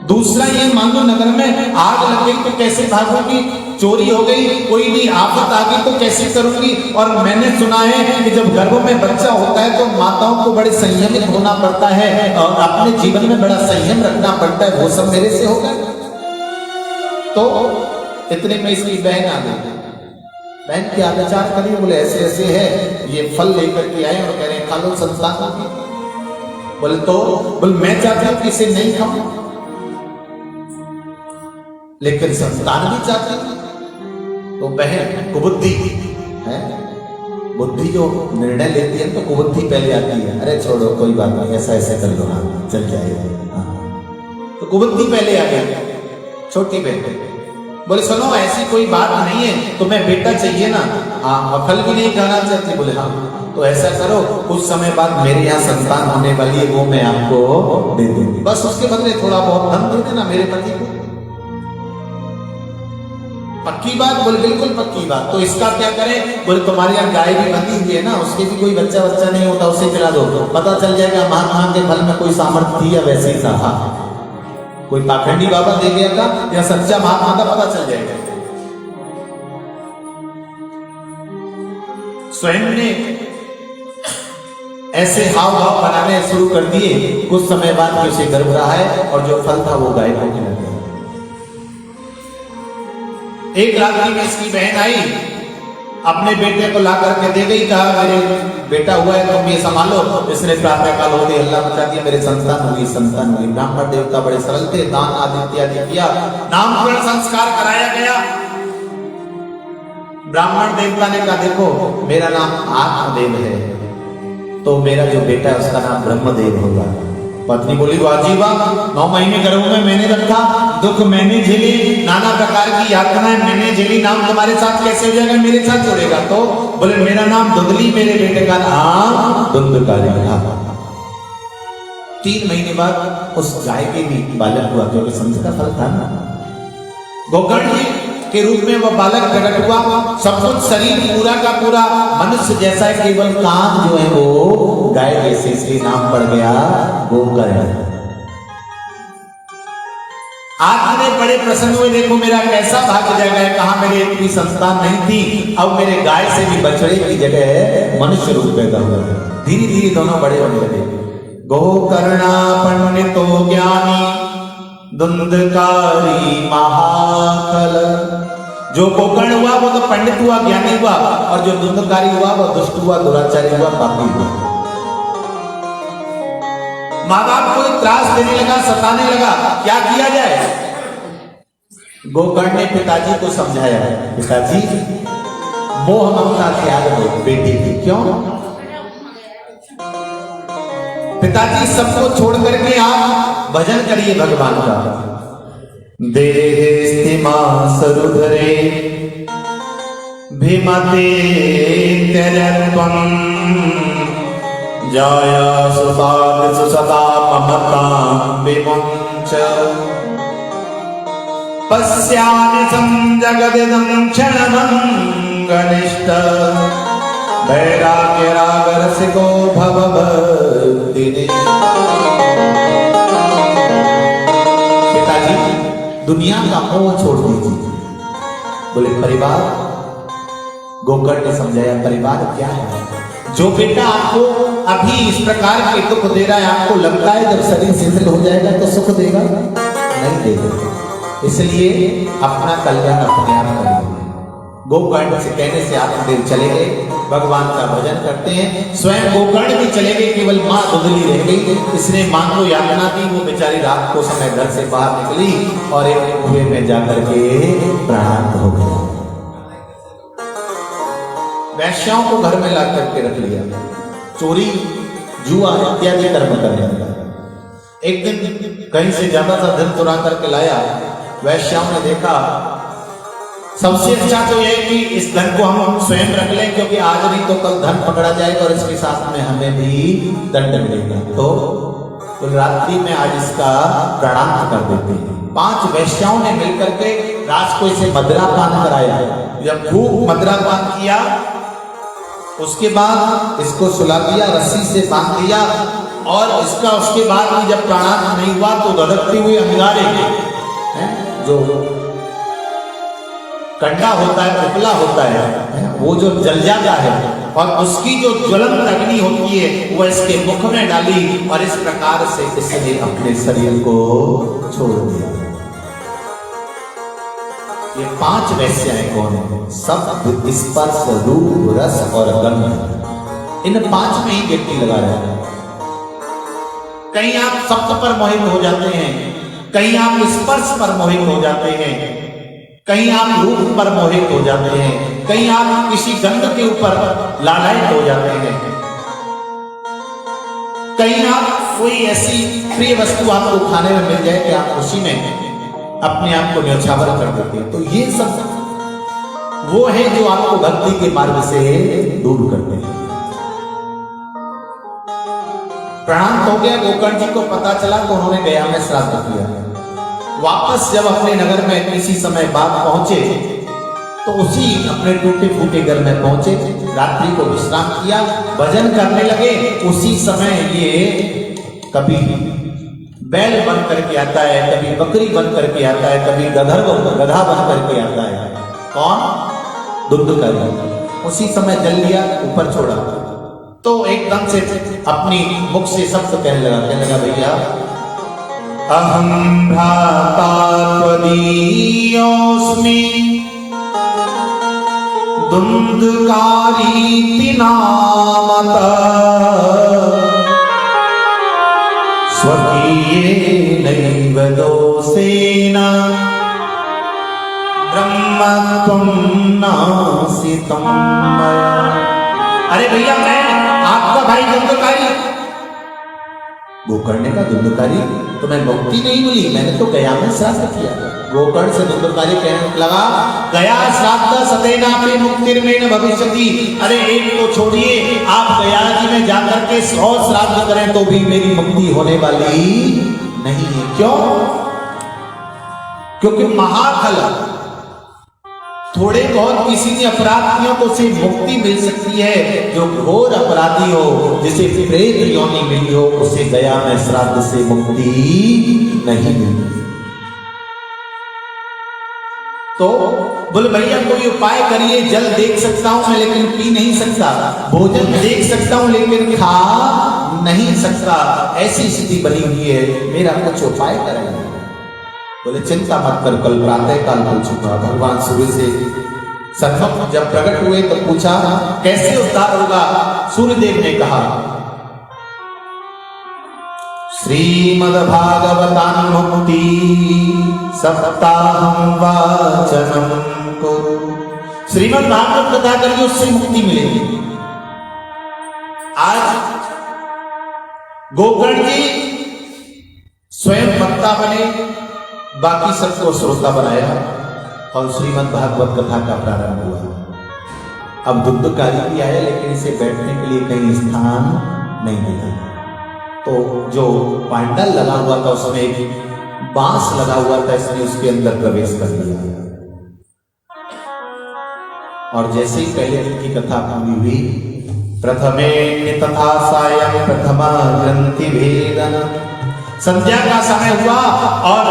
Speaker 1: दूसरा ये मान लो नगर में आग लग गई तो कैसे भागूंगी, चोरी हो गई, कोई भी आफत आ गई तो कैसे करूंगी। और मैंने सुना है कि जब गर्भ में बच्चा होता है तो माताओं को बड़े संयमित होना पड़ता है और अपने जीवन में बड़ा संयम रखना पड़ता है, वो सब मेरे से होगा। तो इतने में इसकी बहन आ गई। बहन क्या विचार करी, बोले ऐसे ऐसे है, ये फल लेकर के आए और कह रहे हैं खा लो संतान होगी। बोले तो बोले मैं चाहती हूं कि इसे नहीं खाऊं, लेकिन संतान भी चाहती हूं। तो बहन कुबुद्धि है, बुद्धि जो निर्णय लेती है तो कुबुद्धि पहले आती है, अरे छोड़ो कोई बात नहीं, ऐसा ऐसा कर लो, हाँ चल जाएगा। तो कुबुद्धि पहले आ गई। छोटी बहन बोले सुनो ऐसी कोई बात नहीं है, तुम्हें बेटा चाहिए ना, हाँ फल भी नहीं खाना चाहती। बोले हाँ तो ऐसा करो, कुछ समय बाद मेरे यहाँ संतान होने वाली है, वो मैं आपको दे दूंगी, बस उसके बदले थोड़ा बहुत धन दे देना मेरे पति को। पक्की बात? बोले बिल्कुल पक्की बात। तो इसका क्या करें? बोले तुम्हारे यहाँ गाय भी बंधी हुई है ना, उसके भी कोई बच्चा नहीं होता, उसे खिला दो, पता चल जाएगा महात्मा के फल में कोई सामर्थ्य थी या वैसे ही था, कोई पाखंडी बाबा दे गया था या सच्चा महात्मा का पता चल जाएगा। स्वयं ने ऐसे हाव भाव बनाने शुरू कर दिए। कुछ समय बाद उसे गर्भ रहा है और जो फल था वो गाय को खिला दिया। एक रात्रि में इसकी बहन आई, अपने बेटे को ला करके दे गई, कहा मेरे बेटा हुआ है तुम ये संभालो। इसने प्रातः काल होते अल्लाह बचा दिया, मेरे संतान हुई। ब्राह्मण देवता बड़े सरल थे, दान आदि इत्यादि किया, नामकरण संस्कार कराया गया। ब्राह्मण देवता ने कहा देखो मेरा नाम आत्मदेव है, तो मेरा जो बेटा है उसका नाम ब्रह्मदेव होगा। पत्नी बोली वाह जी वाह, 9 महीने गर्भ में मैंने रखा, दुख मैंने झेली, नाना प्रकार की यातनाएं मैंने झेली, नाम तुम्हारे साथ कैसे हो जाएगा, मेरे साथ जोड़ेगा? तो बोले मेरा नाम धुंधली, मेरे बेटे का नाम धुंधकारी था। 3 महीने बाद उस गाय के भी बालक हुआ, क्योंकि संत का फल था ना। गोकर्ण जी के रूप में वह बालक प्रकट हुआ, सब कुछ शरीर पूरा का पूरा मनुष्य जैसा है, केवल कान जो है वो गाय जैसे, इसलिए नाम पड़ गया गोकर्ण। आज ने बड़े प्रसन्न हुए, देखो मेरा कैसा भाग्य जग है, कहा मेरे इतनी संतान नहीं थी, अब मेरे गाय से भी बछड़े की जगह मनुष्य रूप पैदा हुआ। धीरे धीरे दोनों बड़े होने लगे। गोकर्णा पंडितो ज्ञानी धुंधकारी महाखल। जो गोकर्ण हुआ वो तो पंडित हुआ, ज्ञानी हुआ, और जो धुंधकारी हुआ वो दुष्ट हुआ, दुराचारी हुआ, पापी हुआ। माँ बाप को त्रास देने लगा, सताने लगा, क्या किया जाए? गोकर्ण ने पिताजी को समझाया, पिताजी मोह ममता त्याग दो बेटी की। क्यों? पिताजी सबको छोड़ करके आप भजन करिए भगवान का। देहेस्तिमा सरुधरे भीमते त्यजत्वं जाया सुभाग सुसदा ममता विमुञ्च पश्यानिशं जगदिदं क्षणमङ्गनिष्ठ वैराग्य राग रसिको भव भक्तिनिष्ठ। पिताजी दुनिया का मोह छोड़ दीजिए। बोले परिवार? गोकर्ण ने समझाया परिवार क्या है? जो बेटा आपको अभी इस प्रकार के दुख दे रहा है, आपको लगता है जब शरीर शिथिल हो जाएगा तो सुख देगा? नहीं देगा। इसलिए अपना कल्याण अपने आप करिए। गोकर्ण से कहने से आत्मदेव चले गए, भगवान का भजन करते हैं। स्वयं गोकर्ण भी चले गए, केवल माँ धुंधली रह गई। इसने माँ को यातना दी, वो बेचारी रात को समय घर से बाहर निकली और एक कुएं में जाकर के प्राणांत हो गया। वैश्याओं को घर में ला करके रख लिया, चोरी जुआ इत्यादि कर्म करने लगा। एक दिन कहीं से ज्यादा सा धन चुरा करके लाया। वैश्याओं ने देखा सबसे अच्छा तो यह कि इस धन को हम स्वयं रख लें, क्योंकि आज नहीं तो कल धन पकड़ा जाएगा और इसके साथ में हमें भी दंड मिलेगा। तो रात्रि में आज इसका प्राणांत कर देते हैं। 5 वेश्याओं ने मिलकर के राज को इसे मदिरापान कराया। जब खूब मदिरापान किया उसके बाद इसको सुला दिया, रस्सी से बांध दिया और इसका उसके बाद भी जब प्राणांत नहीं हुआ तो धड़कते हुए अंगारे जो कंडा होता है, उपला होता है, वो जो जल जाता है और उसकी जो ज्वलंत अग्नि होती है वो इसके मुख में डाली और इस प्रकार से इसने अपने शरीर को छोड़ दिया। ये 5 वेश्याएं कौन है? शब्द, स्पर्श, रूप, रस और गंध, इन 5 में ही व्यक्ति लगा रहता है। कहीं आप शब्द पर मोहित हो जाते हैं, कहीं आप स्पर्श पर मोहित हो जाते हैं, कहीं आप रूप पर मोहित हो जाते हैं, कहीं आप किसी गंध के ऊपर लालायित हो जाते हैं, कहीं आप कोई ऐसी प्रिय वस्तु आपको खाने में मिल जाए कि आप खुशी में अपने आप को न्यौछावर कर देते हैं। तो ये सब वो है जो आपको भक्ति के मार्ग से दूर करते हैं। प्राणांत हो गया, गोकर्ण जी को पता चला तो उन्होंने गया में श्राद्ध किया। वापस जब अपने नगर में किसी समय बाद पहुंचे तो उसी अपने टूटे फूटे घर में पहुंचे, रात्रि को विश्राम किया, भजन करने लगे। उसी समय ये कभी बैल बन करके आता है, कभी बकरी बन करके आता है, कभी गधा बन करके आता है। कौन? धुंधकारी। उसी समय जल लिया, ऊपर छोड़ा तो एकदम से अपनी मुख से शब्द कहने लगा, भैया अहं भ्राता त्वदीयोऽस्मि धुंधकारीति नामतः स्वकीयेनैव दोषेण ब्रह्मत्वं नासितं मया। अरे भैया, मैं आपका भाई धुंधकारी। गोकर्ण का धुंधकारी तुम्हें मुक्ति नहीं मिली, मैंने तो गया में श्राद्ध किया। गोकर्ण से धुंधकारी कहने लगा, गया श्राद्ध सतेनापि मुक्तिर्मेन भविष्यति। अरे एक तो छोड़िए, आप गया जी में जाकर के 100 श्राद्ध करें तो भी मेरी मुक्ति होने वाली नहीं है। क्यों? क्योंकि महाफल थोड़े बहुत किसी ने अपराध किया तो उसे मुक्ति मिल सकती है, जो घोर अपराधी हो, जिसे प्रेत योनि मिली हो, उसे गया में श्राद्ध से मुक्ति नहीं मिली। तो बोले भैया कोई उपाय करिए, जल देख सकता हूं मैं लेकिन पी नहीं सकता, भोजन देख सकता हूं लेकिन खा नहीं सकता, ऐसी स्थिति बनी हुई है, मेरा कुछ उपाय करें। बोले चिंता मत कर, कल प्रातः काल हो चुका। भगवान सूर्य से सन्मुख जब प्रकट हुए तो पूछा कैसे उद्धार होगा। सूर्यदेव ने कहा, श्रीमद्भागवतान् मुक्ति सप्ताहं वाचनं कुरु। श्रीमद्भागवत कथा करिए, उससे मुक्ति मिलेगी। आज गोकर्ण जी स्वयं वक्ता बने, बाकी सबको श्रोता बनाया और श्रीमद् भागवत कथा का प्रारंभ हुआ। अब धुंधकारी भी आया लेकिन इसे बैठने के लिए कहीं स्थान नहीं मिला, तो जो पांडल लगा हुआ था उसमें एक बांस लगा हुआ था, इसने उसके अंदर प्रवेश कर लिया। और जैसे ही पहले की कथा पूरी हुई, प्रथमे तथा सायं प्रथमा ग्रंथि भेदन, संध्या का समय हुआ और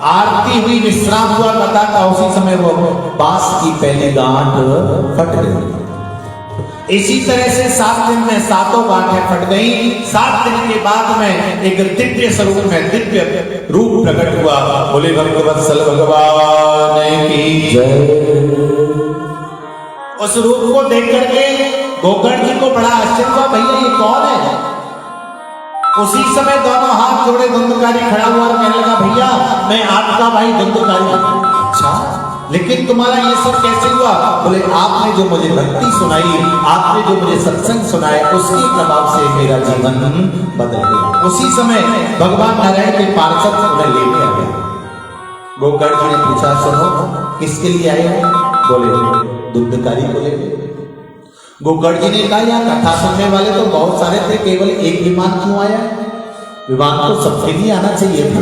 Speaker 1: आरती हुई, विश्राम हुआ कथा का, उसी समय वो बांस की पहली गांठ फट गई। इसी तरह से 7 दिन में 7 गांठें फट गई। 7 दिन के बाद में एक दिव्य स्वरूप में दिव्य रूप प्रकट हुआ। बोले भक्तवत्सल भगवान की जय। उस रूप को देख करके गोकर्ण जी को बड़ा आश्चर्य हुआ, भैया ये कौन है? उसी समय दोनों हाथ जोड़े धुंधकारी खड़ा हुआ और कहने लगा, भैया मैं आपका भाई धुंधकारी। अच्छा, लेकिन तुम्हारा ये सब कैसे हुआ? बोले आपने जो मुझे भक्ति सुनाई, आपने जो मुझे सत्संग सुनाया, उसके प्रभाव से मेरा जीवन बदल गया। उसी समय भगवान नारायण के पार्षद उन्हें लेके आ गए। गोकर्ण जी ने पूछा, सुनो किसके लिए आए हो? बोले धुंधकारी को लेके। गोकर्ण जी ने कहा, यार कथा सुनने वाले तो बहुत सारे थे, केवल एक विमान क्यों आया? विमान तो सबके लिए आना चाहिए था।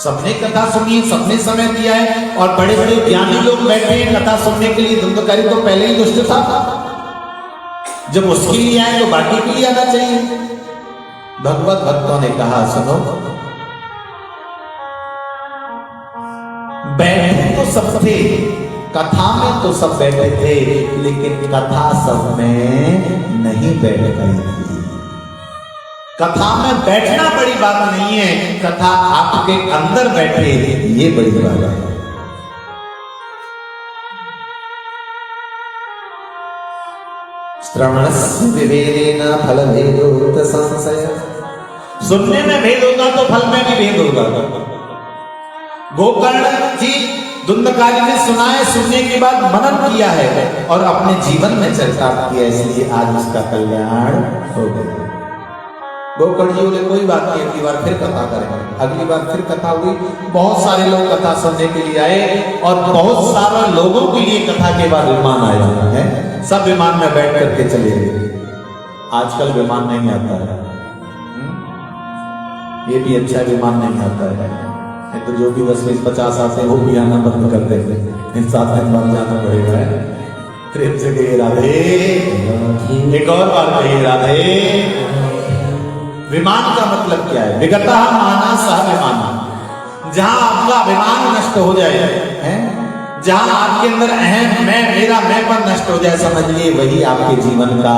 Speaker 1: सबने कथा सुनी है, सबने समय दिया है, और बड़े बड़े ज्ञानी लोग बैठे हैं कथा सुनने के लिए। धुंधकारी तो पहले ही दुष्ट था, जब उसके लिए आए तो बाकी के लिए आना चाहिए। भगवत भक्तों ने कहा सुनो, बैठे तो सब थे, कथा में तो सब बैठे थे, लेकिन कथा सब में नहीं बैठ गई थी। कथा में बैठना बड़ी बात नहीं है, कथा आपके अंदर बैठे ये बड़ी बात है। श्रवणस्य विभेदेन फलभेदोक्त संशय। सुनने में भेद होगा तो फल में भी भेद होगा। गोकर्ण जी धुंधकारी ने सुना है, सुनने के बाद मनन किया है और अपने जीवन में चर्चा किया, इसलिए आज उसका कल्याण हो गया। गोकर्ण जी बोले कोई बात नहीं, अगली बार फिर कथा करेंगे। अगली बार फिर कथा हुई, बहुत सारे लोग कथा सुनने के लिए आए और बहुत सारे लोगों के लिए कथा के बाद विमान आया है। सब विमान में बैठ करके चले गए। आजकल विमान नहीं आता है, ये भी अच्छा विमान नहीं आता है, तो जो भी 10-20-50 आते हैं वो भी आना बंद कर देते हैं। इन 7 दिन बाद जाना पड़ेगा। प्रेम से कहिए राधे, एक और बार कहिए राधे। विमान का मतलब क्या है? विगता माना सह विमान। जहां आपका अभिमान नष्ट हो जाए, है जहां आपके अंदर अहम मैं मेरा मैं पर नष्ट हो जाए, समझिए वही आपके जीवन का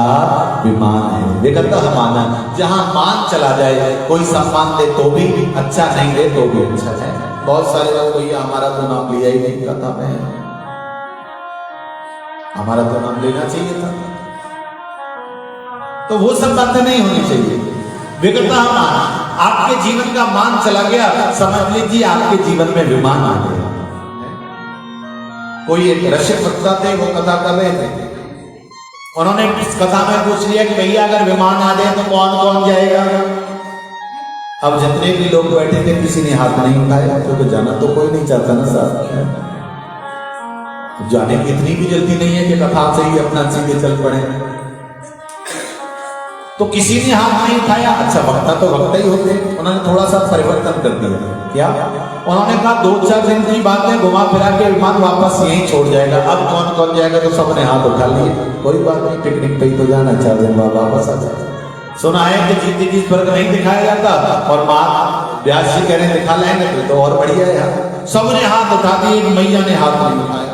Speaker 1: विमान है। विगता माना, जहां मान चला जाए, कोई सम्मान दे तो भी अच्छा, नहीं दे तो भी अच्छा है। बहुत सारे लोग भैया हमारा तो नाम लिया ही नहीं कथा में, हमारा तो नाम लेना चाहिए था, तो वो सब बातें नहीं होनी चाहिए। विगता मान, आपके जीवन का मान चला गया, समझ लीजिए आपके जीवन में विमान आ गया। कोई एक रसिक वक्ता थे, वो कथा कर रहे थे, उन्होंने इस कथा में पूछ लिया कि भैया अगर विमान आ जाए तो कौन कौन जाएगा। अब जितने भी लोग बैठे थे किसी ने हाथ नहीं उठाया, क्योंकि जाना तो कोई नहीं चाहता ना साहब। जाने की इतनी भी जल्दी नहीं है कि कथा से ही अपना सीधे चल पड़े, तो किसी ने हाथ नहीं उठाया। अच्छा वक्ता तो वक्ता ही होते, उन्होंने थोड़ा सा परिवर्तन कर दिया। क्या? उन्होंने कहा 2-4 दिन की बात है, घुमा फिरा के विमान वापस यहीं छोड़ जाएगा। अब कौन कौन जाएगा, तो सबने हाथ उठा लिए। कोई बात नहीं, पिकनिक पे ही तो जाना, 4 दिन बाद वापस आ जाए। सुना है कि जीते जी स्वर्ग नहीं दिखाया जाता, और माँ व्यास जी कह रहे दिखा लेंगे तो और बढ़िया है। सबने हाथ उठा दिए, मैया ने हाथ नहीं उठाया।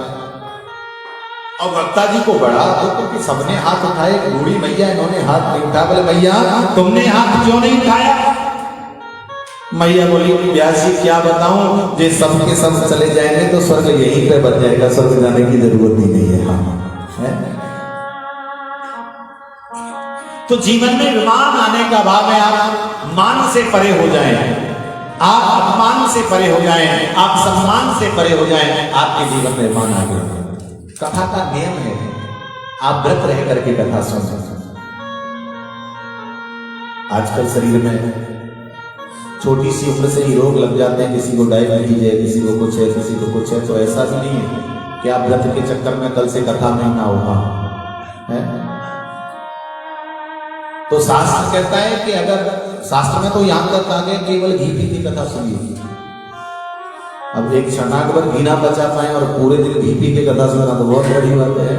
Speaker 1: और वक्ता जी को बड़ा दुख कि सबने हाथ उठाए, बूढ़ी मैया इन्होंने हाथ नहीं उठाया। बोले मैया तुमने हाथ क्यों नहीं उठाया? मैया बोली व्यास जी क्या बताऊं, जे सबके सब चले जाएंगे तो स्वर्ग यहीं पे बन जाएगा, स्वर्ग जाने की जरूरत ही नहीं है। हाँ है? तो जीवन में विमान आने का भाव है, आप मान से परे हो जाएं, आप अपमान से परे हो जाएं, आप सम्मान से परे हो जाएं, आपके जीवन में विमान आ गया। कथा का नियम है, आप व्रत रह करके कथा सुन। आजकल शरीर में छोटी सी उम्र से ही रोग लग जाते हैं, किसी को डायबिटीज है, किसी को कुछ है, किसी को कुछ है। तो ऐसा भी नहीं है कि आप व्रत के चक्कर में कल से कथा में ना होगा है। तो शास्त्र कहता है कि अगर शास्त्र में तो यहां तक आ गए केवल घी पी की कथा सुनिए। अब एक क्षणाक भर घी ना बचा पाए और पूरे दिन घी पी के कथा सुना तो बहुत बड़ी बात है।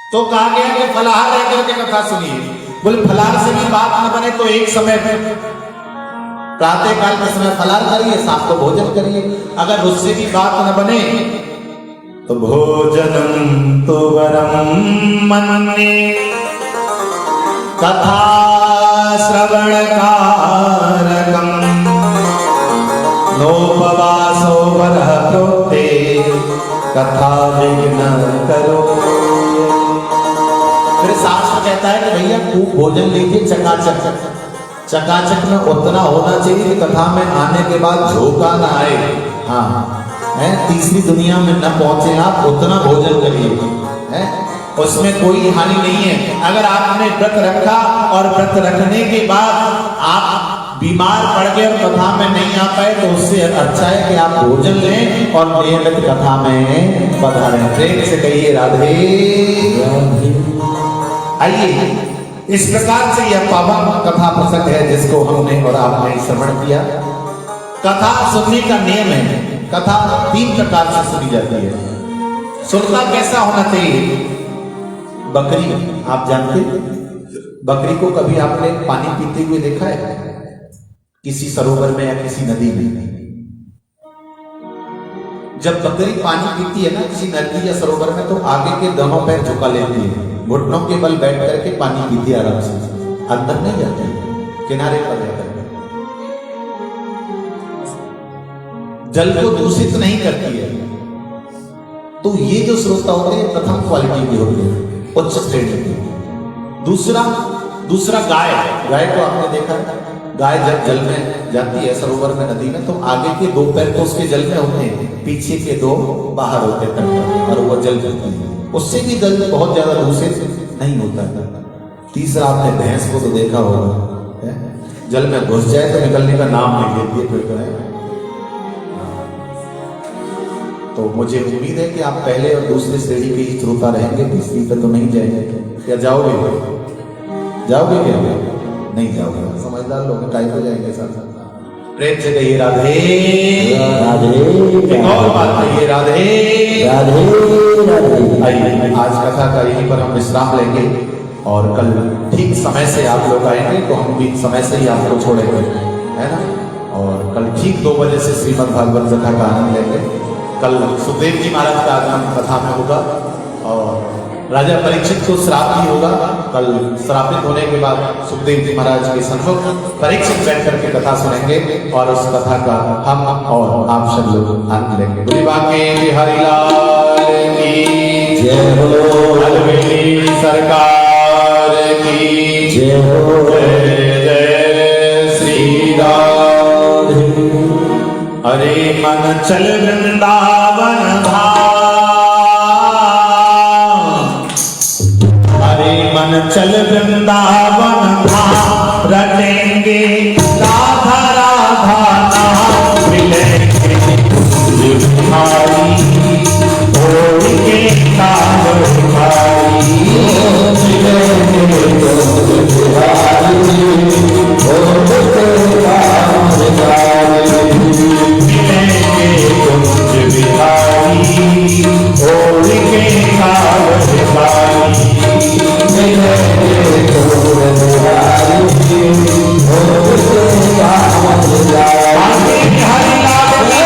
Speaker 1: तो कहा गया कि फलाहार रह करके कथा सुनिए। बोले फलाहार से भी बात न बने तो एक समय प्रातः काल के समय फलाहार करिए, शाम को भोजन करिए। अगर उससे भी बात न बने तो भोजनम तो वरम मन्ये कथा श्रवण कारकम नोपवासो वरः प्रोक्ते कथा विघ्न करो। फिर शास्त्र कहता है कि भैया खूब भोजन लीजिए, चकाचक। चकाचक में उतना होना चाहिए कि कथा में आने के बाद झोंका ना आए। हाँ है, तीसरी दुनिया में न पहुंचे आप, उतना भोजन करिए है, उसमें कोई हानि नहीं है। अगर आपने व्रत रखा और व्रत रखने के बाद आप बीमार पड़ गए और कथा में नहीं आ पाए तो उससे अच्छा है कि आप भोजन लें और नियमित कथा में पधारें। प्रेम से कहिए राधे। आइए इस प्रकार से यह पावन कथा प्रसंग है जिसको हमने और आपने श्रवण किया। कथा सुनने का नियम है, कथा 3 प्रकार से सुनी जाती है। सुनना कैसा होना चाहिए? बकरी, आप जानते हैं बकरी को कभी आपने पानी पीते हुए देखा है किसी सरोवर में या किसी नदी में? जब बकरी पानी पीती है ना किसी नदी या सरोवर में, तो आगे के दोनों पैर झुका लेती है, घुटनों के बल बैठ करके पानी पीती है आराम से, अंदर नहीं जाती, किनारे पर रहकर जल को दूषित नहीं करती है। तो ये जो श्रोता होते हैं प्रथम क्वालिटी के होते हैं, उच्च श्रेणी के। दूसरा गाय को आपने देखा है, गाय जब जल में जाती है सरोवर में, नदी में, तो आगे के 2 पैर तो उसके जल में होते हैं, पीछे के 2 बाहर होते हैं तट पर, और वो जल जाती है। उससे भी जल बहुत ज्यादा दूषित नहीं होता है। तीसरा, आपने भैंस को तो देखा होगा, जल में घुस जाए तो निकलने का नाम नहीं लेती है फिर तो है। तो मुझे उम्मीद है कि आप पहले और दूसरे श्रेणी के ही श्रोता रहेंगे, तीसरी पे तो नहीं जाएंगे। क्या जाओगे क्या? नहीं जाओगे, समझदार लोग टाइप हो जाएंगे साथ। प्रेम से कहिए राधे राधे। एक और बात कहिए राधे राधे राधे। आइए आज कथा का यहीं पर हम विश्राम लेंगे और कल ठीक समय से आप लोग आएंगे, तो हम भी समय से ही आपको छोड़ेंगे, है ना। और कल ठीक 2 बजे से श्रीमद् भागवत कथा का आनंद लेंगे। कल सुखदेव जी महाराज का आगमन कथा में होगा और राजा परीक्षित को श्राप भी होगा। कल श्रापित होने के बाद सुखदेव जी महाराज के सन्मुख परीक्षित बैठ करके कथा सुनेंगे और उस कथा का हम और आप सब लोग आनंद लेंगे। बोली बांके बिहारी लाल की जय हो, अलवेली सरकार की जय हो, जय जय श्री राम। अरे मन चल वृंदावन चल वृंदावन धाम, रटेंगे राधा राधा नाम, मिलेंगे बिहारी ओढ़ के कांवर भाई, मिलेंगे बिहारी ओढ़ के कांवर भाई, मिलेंगे कुंज बिहारी ओढ़ के कांवर भाई, हरि लाल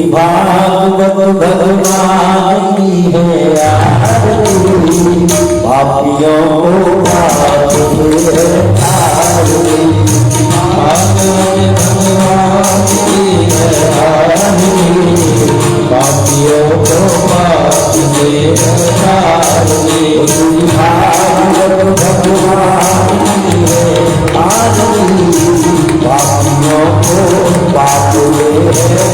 Speaker 2: भागवत भगवान की है आरती, पापियों को पाप से तारती। भागवत भगवान की है आरती, पापियों को पाप से तारती। भागवत भगवान की है आरती, पापियों को पाप से तारती।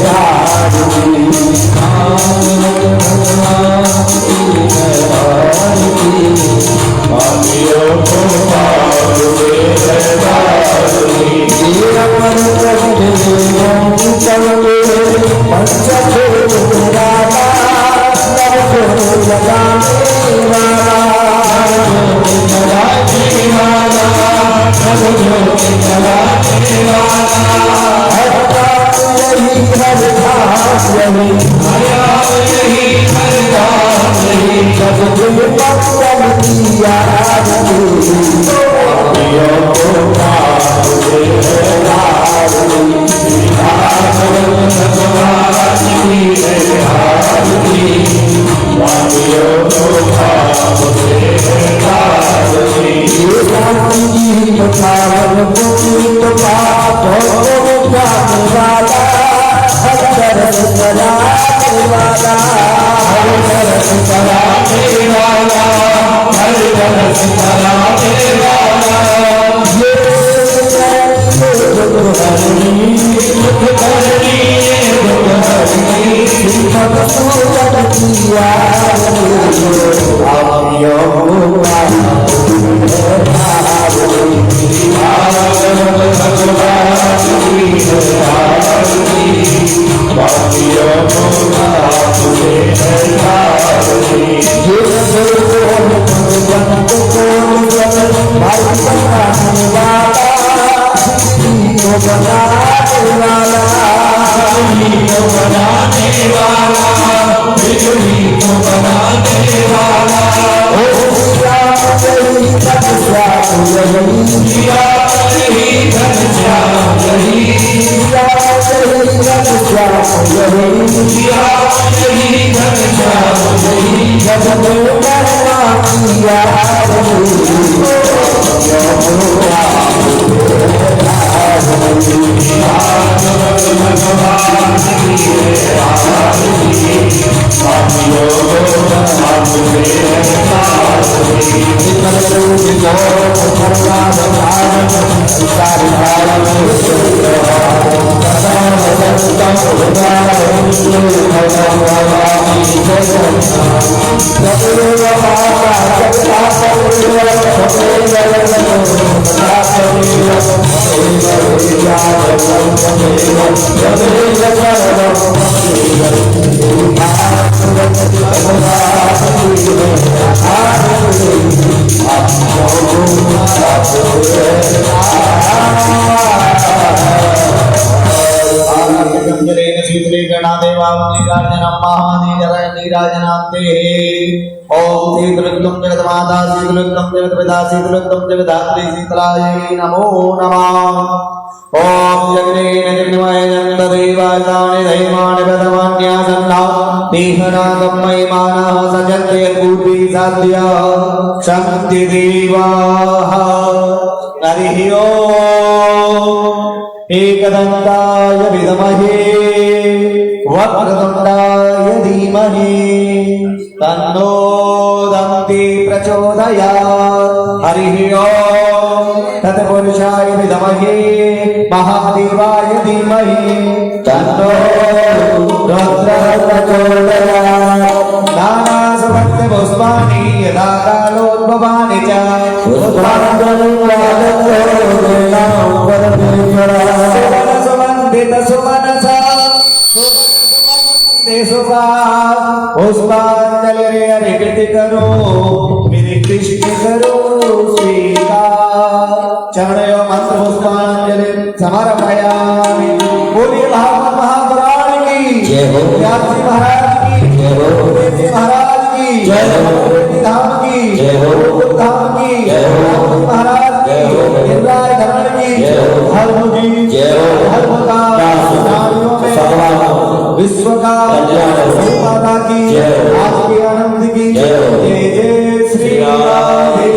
Speaker 3: Thank you.
Speaker 1: नीराजनाते ओम शीतलुक्तम जगन्माता शीतलुक्तम जगत्पिता शीतलुक्तम जगद्धात्री शीतलायै नमो नमः। ओम जगनेन जगन्मय नंददेवाय दैवानि पदमान्यासन्ना देहनागमय मानः सजन्ते पूर्वी साध्या शक्ति देवाः। हरिः ओम एकदन्ताय विद्महे वक्रतुण्डाय धीमहि तन्नो दन्ति प्रचोदयात्। हरिः ओम तत्पुरुषाय विद्महे महादेवाय धीमहि तन्नो रुद्रः प्रचोदयात्। नानासुगन्धपुष्पाणि यथा कालोद्भवानि च सुमनसा पुष्पांजलि अर्पित करो मेरे कृष्ण करो स्वीकार। चरणयों मंत्र पुष्पांजलि समर्पयामि। बोलिए भागवत महापुराण की जय हो, व्यास जी महाराज की जय हो, देवी महाराज की जय हो, धाम की जय हो, धाम की जय हो, महाराज की इंद्राय धरण की जय हो, हर जी जय हो, हर का विश्व का माता की आज के आनंद की जय जय श्री राधे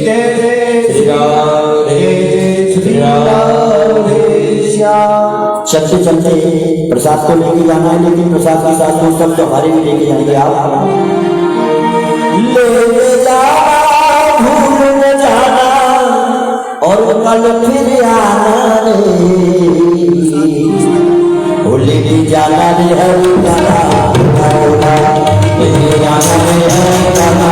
Speaker 1: जय जय श्री राधे जय श्री राधे श्याम।
Speaker 2: चलते चलते प्रसाद को लेके जाना है, लेकिन प्रसाद के साथ तो सब हमारे भी लेके जाएंगे। आप ले जाना भूल न जाना और कल फिर आना रे, लेके जाना रे हर जाना लेके जाना रे हर जाना